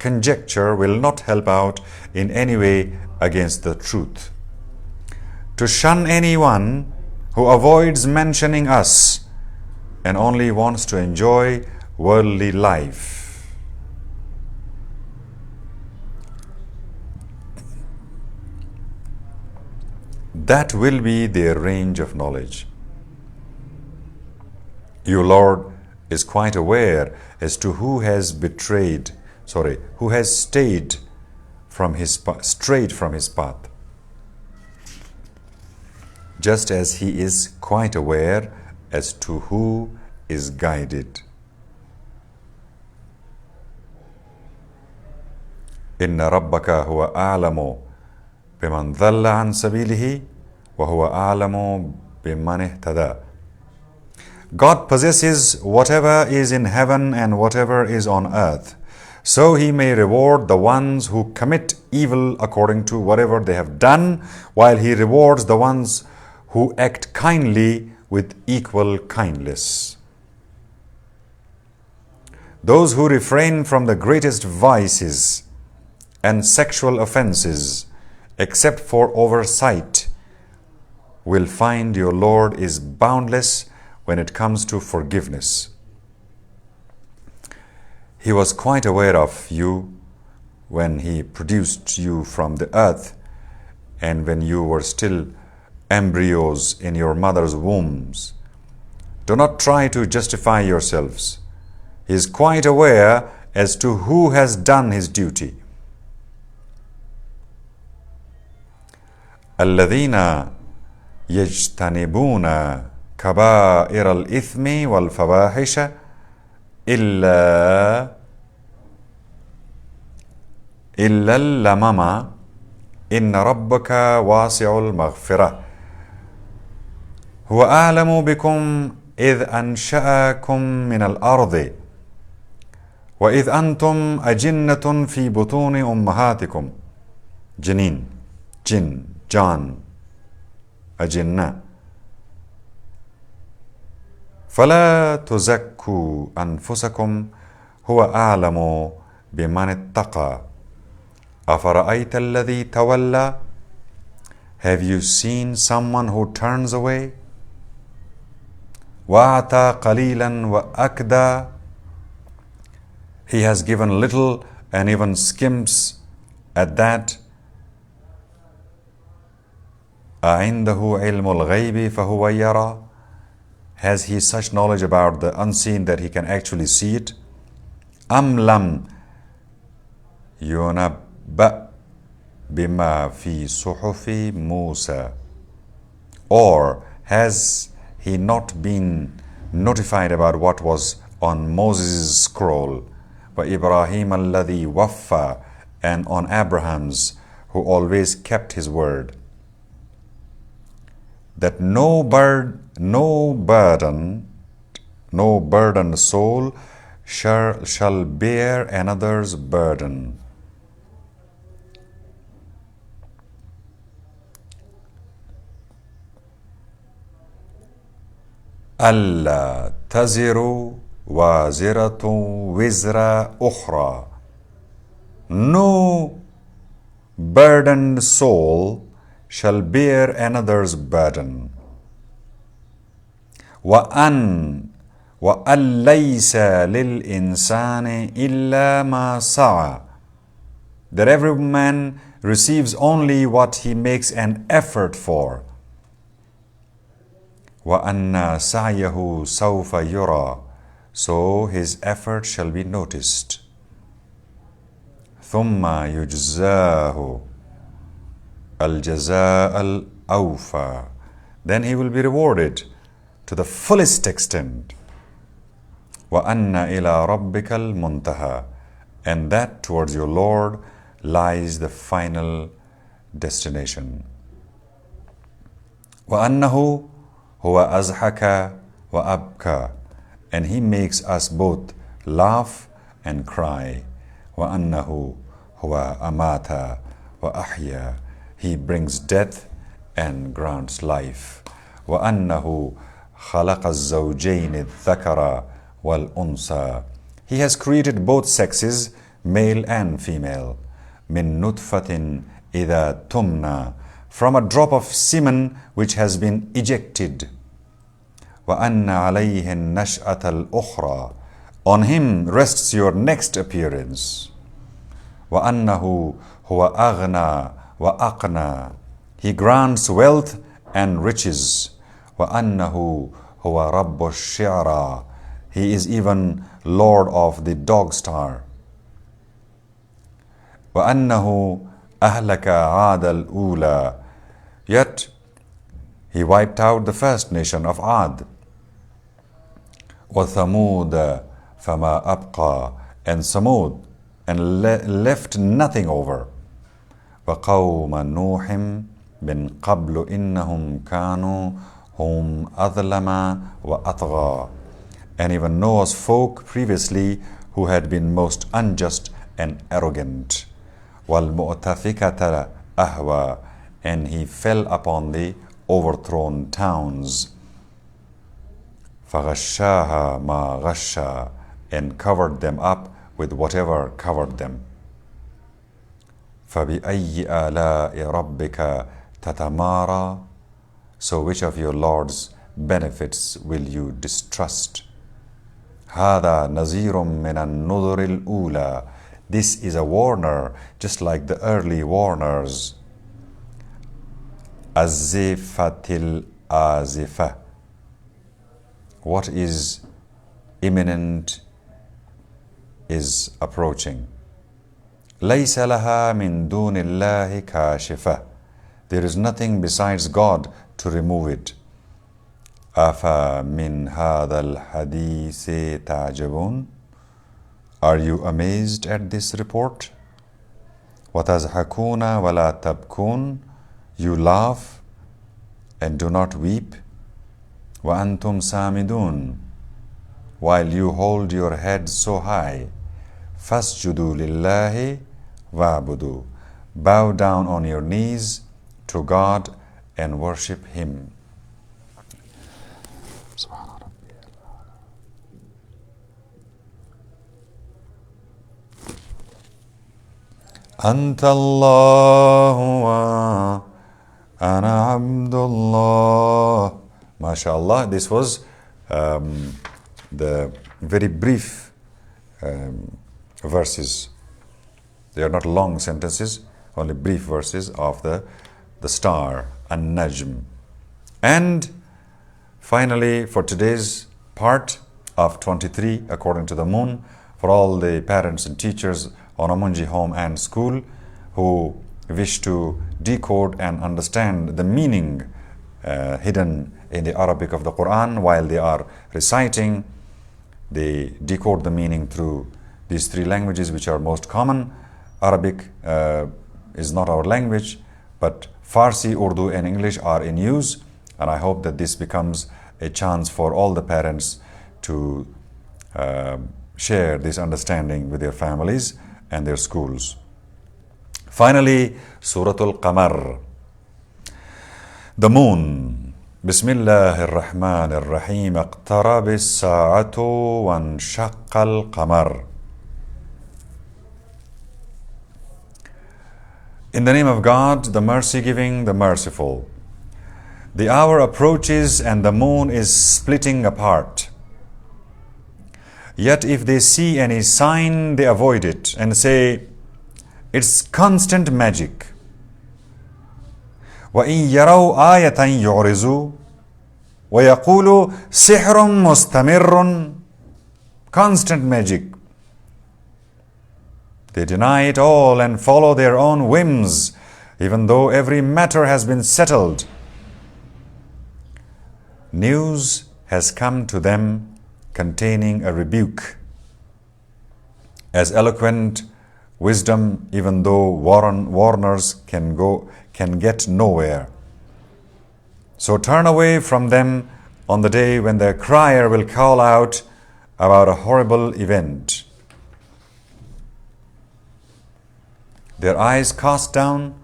conjecture will not help out in any way against the truth. To shun anyone who avoids mentioning us and only wants to enjoy worldly life. That will be their range of knowledge. Your Lord is quite aware as to who has strayed from his path, just as he is quite aware as to who is guided. إن ربك هو أعلم بمن ضل عن سبيله وهو أعلم بمن اهتدى. God possesses whatever is in heaven and whatever is on earth, so he may reward the ones who commit evil according to whatever they have done, while he rewards the ones who act kindly with equal kindness. Those who refrain from the greatest vices and sexual offenses, except for oversight, will find your Lord is boundless when it comes to forgiveness. He was quite aware of you when he produced you from the earth and when you were still embryos in your mother's wombs. Do not try to justify yourselves. He is quite aware as to who has done his duty. الذين يجتنبون كبائر الإثم والفواحش إلا اللمم إن ربك واسع المغفرة هو أعلم بكم إذ أنشأكم من الأرض وإذ أنتم أجنة في بطون أمهاتكم. جنين، جان، أجنة. فلا تزكوا أنفسكم هو أعلم بمن اتقى. أفرأيت الذي تولى. Have you seen someone who turns away? وأعطى قليلا وأكدى. He has given little and even skims at that. أعنده علم الغيب فهو يرى. Has he such knowledge about the unseen that he can actually see it? أم لم ينبأ بما في صحف موسى. Or has he not been notified about what was on Moses' scroll? وإبراهيم الذي وفى, and on Abraham's, who always kept his word. That no burdened soul shall bear another's burden. ألا تزر وازرة وزر أخرى. No burdened soul shall bear another's burden. وأن ليس للإنسان إلا ما سعى. That every man receives only what he makes an effort for. وأن سعيه سوف يرى. So his effort shall be noticed. ثم يجزاه الجزاء الأوفى. Then he will be rewarded to the fullest extent. وَأَنَّ إِلَىٰ رَبِّكَ الْمُنْتَهَى. And that towards your Lord lies the final destination. وَأَنَّهُ هُوَ أَضْحَكَ وَأَبْكَى. And he makes us both laugh and cry. وَأَنَّهُ هُوَ أَمَاتَ وَأَحْيَا. He brings death and grants life. وَأَنَّهُ خَلَقَ الزَّوْجَيْنِ الذَّكَرَ وَالْأُنْثَى. He has created both sexes, male and female. من نطفة إذا تمنى, from a drop of semen which has been ejected. وأن عليه النشأة الأخرى, on him rests your next appearance. وأنه هو أغنى وأقنى, he grants wealth and riches. وأنه هو رب الشعرى, he is even Lord of the dog star. وأنه أهلك عاد الأولى, yet he wiped out the first nation of Ad. وثمود فما أبقى, and Samud, and left nothing over. وقوم نوح من قبل إنهم كانوا هم أظلم وأطغى, and even Noah's folk previously who had been most unjust and arrogant. وَالْمُؤْتَفِكَةَ أَهْوَى, and he fell upon the overthrown towns. فَغَشَّاهَا مَا غَشَّا, and covered them up with whatever covered them. فَبِأَيِّ آلَاءِ رَبِّكَ تَتَمَارَى, so which of your Lord's benefits will you distrust? هَذَا نَذِيرٌ مِّنَ النُّذُرِ الْأُولَى, this is a warner just like the early warners. أَزِّفَتِ الْآزِفَةِ, what is imminent is approaching. لَيْسَ لَهَا مِن دُونِ اللَّهِ كَاشِفَةٌ, there is nothing besides God to remove it. أَفَمِنْ هَذَا الْحَدِيثِ تَعْجَبُونَ, are you amazed at this report? وَتَضْحَكُونَ وَلَا تَبْكُونَ, you laugh and do not weep. وَأَنْتُمْ سَامِدُونَ, while you hold your head so high. فَاسْجُدُوا لِلَّهِ وَاعْبُدُوا, bow down on your knees to God and worship Him. أنت الله وأنا عبد الله. MashaAllah, this was the very brief verses. They are not long sentences, only brief verses of the star, An-Najm. And finally, for today's part of 23, according to the moon, for all the parents and teachers on UMunji Home and School who wish to decode and understand the meaning hidden in the Arabic of the Qur'an while they are reciting, they decode the meaning through these three languages which are most common. Arabic is not our language, but Farsi, Urdu and English are in use, and I hope that this becomes a chance for all the parents to share this understanding with their families and their schools. Finally, Suratul Qamar, the moon. Bismillahir Rahmanir Rahim. اقترب الساعة وانشق القمر. In the name of God, the mercy-giving, the merciful. The hour approaches and the moon is splitting apart. Yet if they see any sign, they avoid it and say, it's constant magic. وَإِن يَرَوْا آيَةً يُعْرِضُوا وَيَقُولُوا سِحْرٌ مُسْتَمِرٌ, constant magic. They deny it all and follow their own whims, even though every matter has been settled. News has come to them containing a rebuke, as eloquent wisdom, even though warners can get nowhere. So turn away from them on the day when their crier will call out about a horrible event. Their eyes cast down,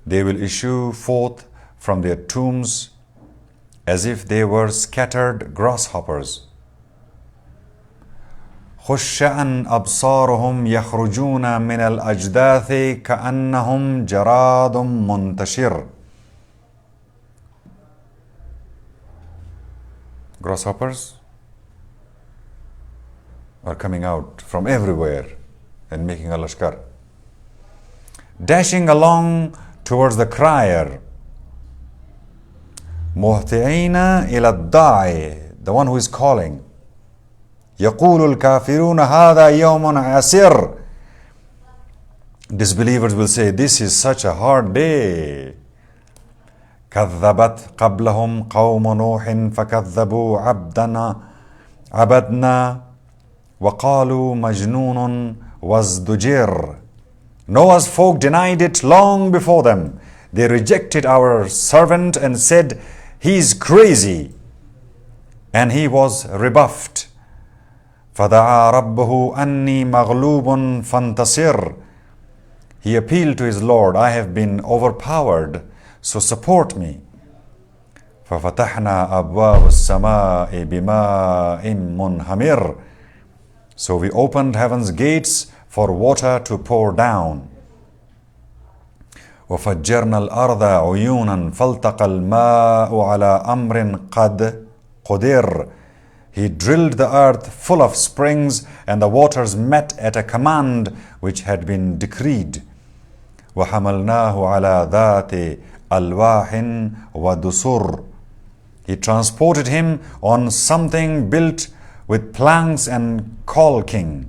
they will issue forth from their tombs as if they were scattered grasshoppers. خشعا أبصارهم يخرجون من الأجداث كأنهم جراد منتشر. Grasshoppers are coming out from everywhere and making a lashkar, dashing along towards the crier. مهطعين إلى الداعي, the one who is calling. يقول الكافرون هذا يوم عسير. Disbelievers will say, this is such a hard day. كذبت قبلهم قوم نوح فكذبوا عبدنا وقالوا مجنون وازدجر. Noah's folk denied it long before them. They rejected our servant and said, he is crazy. And he was rebuffed. فدعا ربه أني مغلوب فانتصر. He appealed to his Lord, I have been overpowered, so support me. ففتحنا أبواب السماء بماء منهمر. So we opened heaven's gates for water to pour down. وفجرنا الأرض عيونا فالتقى الماء على أمر قد قدر. He drilled the earth full of springs, and the waters met at a command which had been decreed. وحملناه على ذات ألواح ودسر. He transported him on something built with planks and caulking.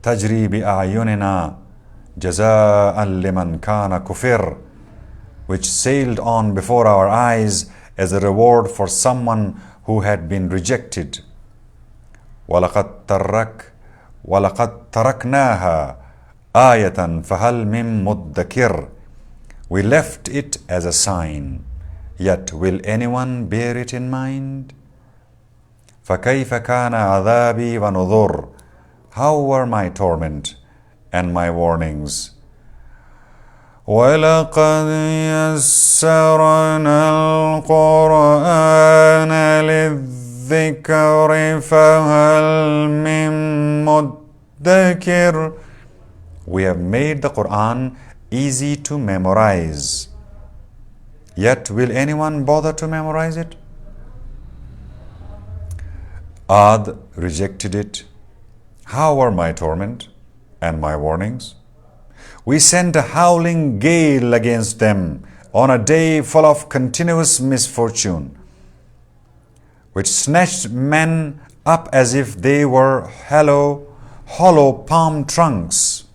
تجري بأعيننا جزاء لمن كان كفر. Which sailed on before our eyes as a reward for someone who had been rejected. ولقد تركناها آية فهل من مدكر. We left it as a sign, yet will anyone bear it in mind? فكيف كان عذابي ونذر. How were my torment and my warnings? وَلَقَدْ يَسَّرْنَا الْقُرْآنَ لِلذِّكْرِ فَهَلْ مِن مُدَّكِرٍ. We have made the Qur'an easy to memorize. Yet will anyone bother to memorize it? Ad rejected it. How were my torment and my warnings? We sent a howling gale against them on a day full of continuous misfortune, which snatched men up as if they were hollow palm trunks.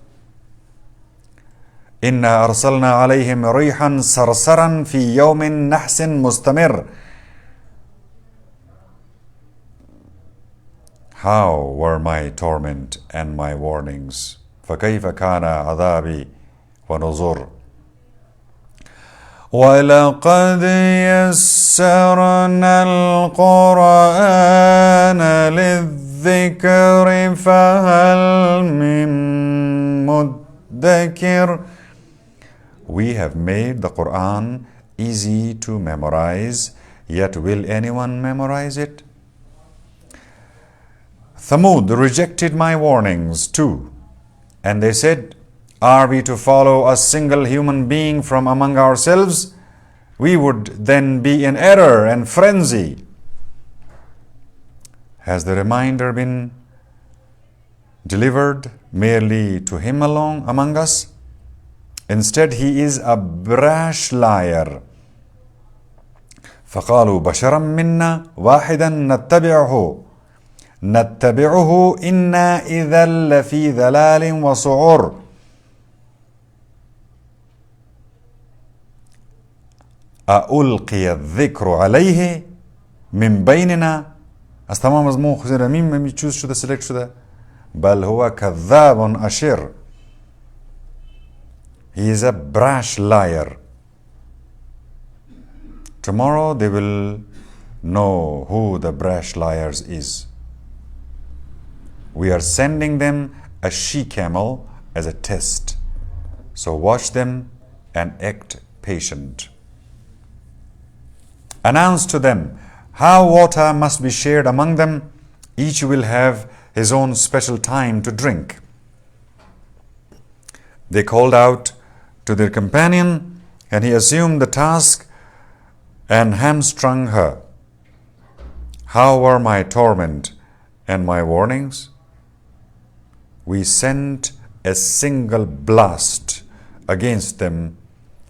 إِنَّا أَرْسَلْنَا عَلَيْهِمْ رِيحًا صَرْصَرًا فِي يَوْمٍ نَحْسٍ مُسْتَمِرٍ. How were my torment and my warnings? فكيف كان عذابي ونذر. ولقد يسرنا القرآن للذكر فهل من مدكر. We have made the Qur'an easy to memorize, yet will anyone memorize it? Thamud rejected my warnings too. And they said, are we to follow a single human being from among ourselves? We would then be in error and frenzy. Has the reminder been delivered merely to him alone among us? Instead, he is a brash liar. فقالوا بشرا منا واحدا نتبعه إنا إذا لفي ضلال وسعر. ألقي الذكر عليه من بيننا. از تمام از ما خود رمیم چوز شده سلکت شده. بل هو كذاب أشر. He is a brash liar. Tomorrow they will know who the brash liars is. We are sending them a she-camel as a test. So watch them and act patient. Announce to them how water must be shared among them Each will have his own special time to drink. They called out to their companion, and he assumed the task and hamstrung her. How were my torment and my warnings? We sent a single blast against them,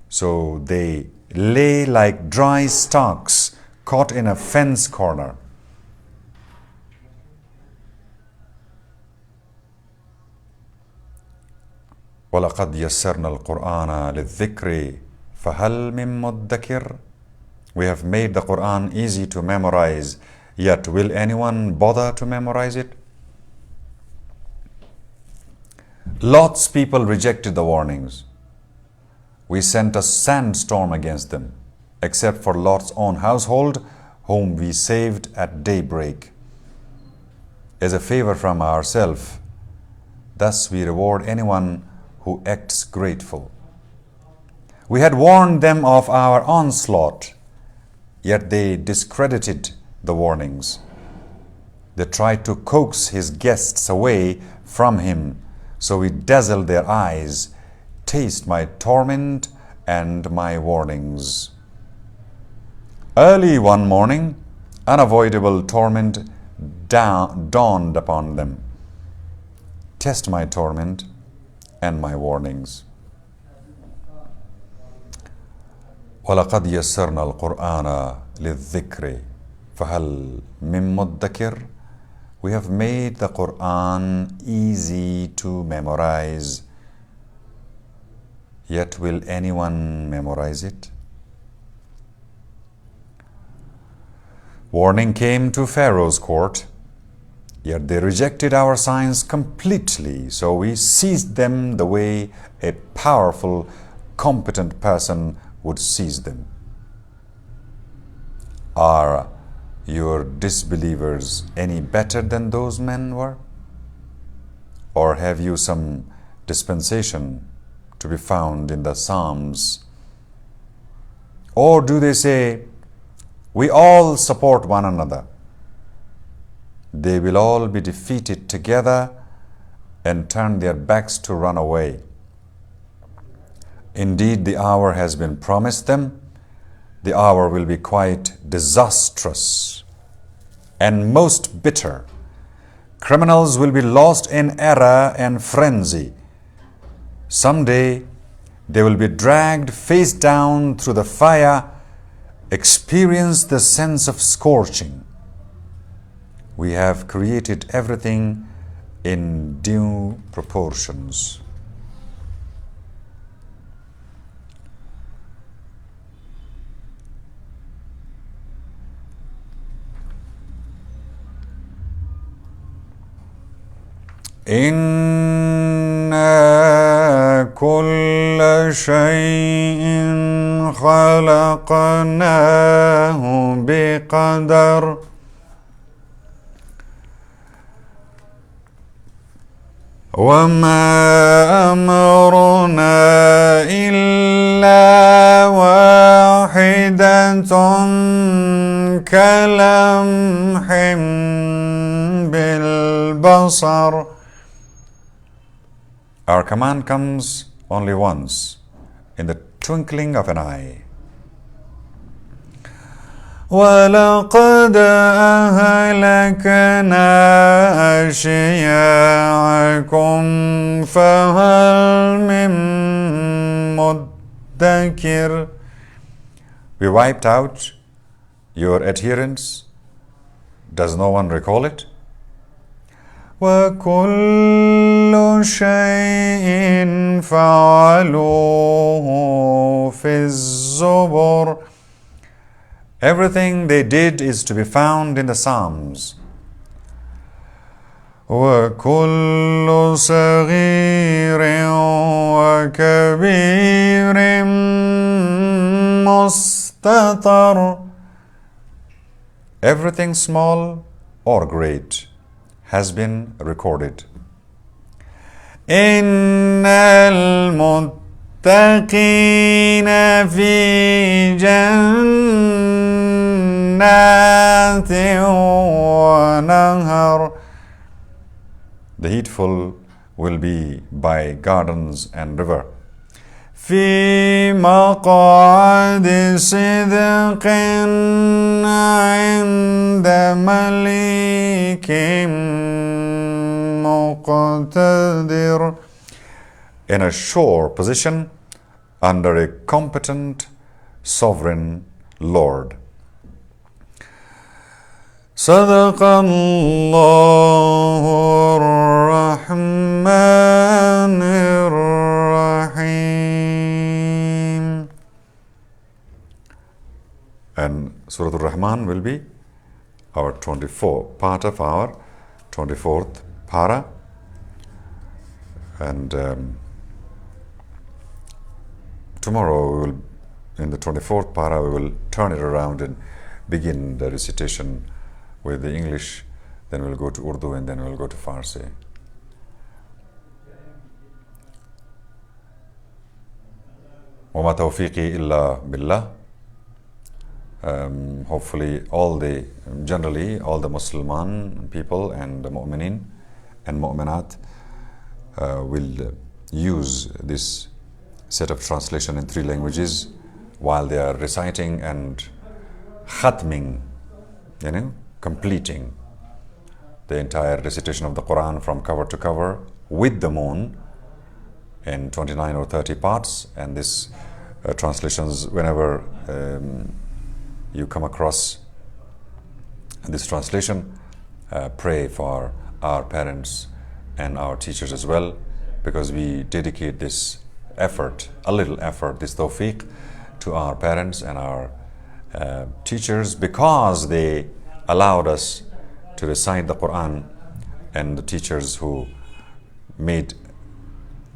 so they lay like dry stalks caught in a fence corner. وَلَقَدْ يَسَّرْنَا الْقُرْآنَ لِلذِّكْرِ فَهَلْ مِن مُدَّكِرٍ. We have made the Qur'an easy to memorize, yet will anyone bother to memorize it? Lot's people rejected the warnings. We sent a sandstorm against them, except for Lot's own household, whom we saved at daybreak. As a favor from ourselves, thus we reward anyone who acts grateful. We had warned them of our onslaught, yet they discredited the warnings. They tried to coax his guests away from him, so we dazzled their eyes. Taste my torment and my warnings. Early one morning, unavoidable torment dawned upon them. Test my torment and my warnings. وَلَقَدْ يَسَّرْنَا الْقُرْآنَ لِلذِّكْرِ فَهَلْ مِن مُدَّكِرٍ. We have made the Qur'an easy to memorize, yet will anyone memorize it? Warning came to Pharaoh's court, yet they rejected our signs completely, so we seized them the way a powerful, competent person would seize them. Are your disbelievers any better than those men were? Or have you some dispensation to be found in the Psalms? Or do they say, we all support one another? They will all be defeated together and turn their backs to run away. Indeed, the hour has been promised them. The hour will be quite disastrous and most bitter. Criminals will be lost in error and frenzy. Someday, they will be dragged face down through the fire, experience the sense of scorching. We have created everything in due proportions. إِنَّا كُلَّ شَيْءٍ خَلَقْنَاهُ بِقَدَرٍ. وَمَا أَمْرُنَا إِلَّا وَاحِدَةٌ كَلَمْحٍ بِالْبَصَرِ. Our command comes only once, in the twinkling of an eye. وَلَقَدْ أَهْلَكْنَا أَشْيَاعَكُمْ فَهَلْ مِن مُدَّكِرٍ. We wiped out your adherents. Does no one recall it? وَكُلُّ شَيْءٍ فَعَلُوهُ فِي الزُّبُرِ. Everything they did is to be found in the Psalms. وَكُلُّ صَغِيرٍ وَكَبِيرٍ مُسْتَطَرٍ. Everything small or great has been recorded. إِنَّ الْمُتَّقِينَ فِي جَنَّاتٍ وَنَهَرٍ. The heedful will be by gardens and river. في مقعد صدق عند ملك مقتدر. In a sure position under a competent sovereign Lord. صدق الله الرحمن الرحيم. And Surah Al-Rahman will be our 24th part of our 24th para. And tomorrow we will, in the 24th para, we will turn it around and begin the recitation with the English, then we'll go to Urdu, and then we'll go to Farsi. وَمَا تَوْفِيقِي إِلَّا بِاللَّهِ. Hopefully generally all the Musliman people and the mu'minin and mu'minat will use this set of translation in 3 languages while they are reciting and khatming, completing the entire recitation of the Qur'an from cover to cover with the moon in 29 or 30 parts. And this translations, whenever you come across this translation, pray for our parents and our teachers as well, because we dedicate this effort, a little effort, this tawfiq to our parents and our teachers, because they allowed us to recite the Qur'an, and the teachers who made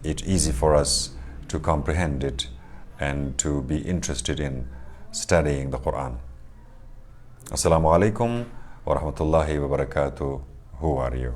it easy for us to comprehend it and to be interested in studying the Qur'an. Assalamu alaikum wa rahmatullahi wa barakatuh. Who are you?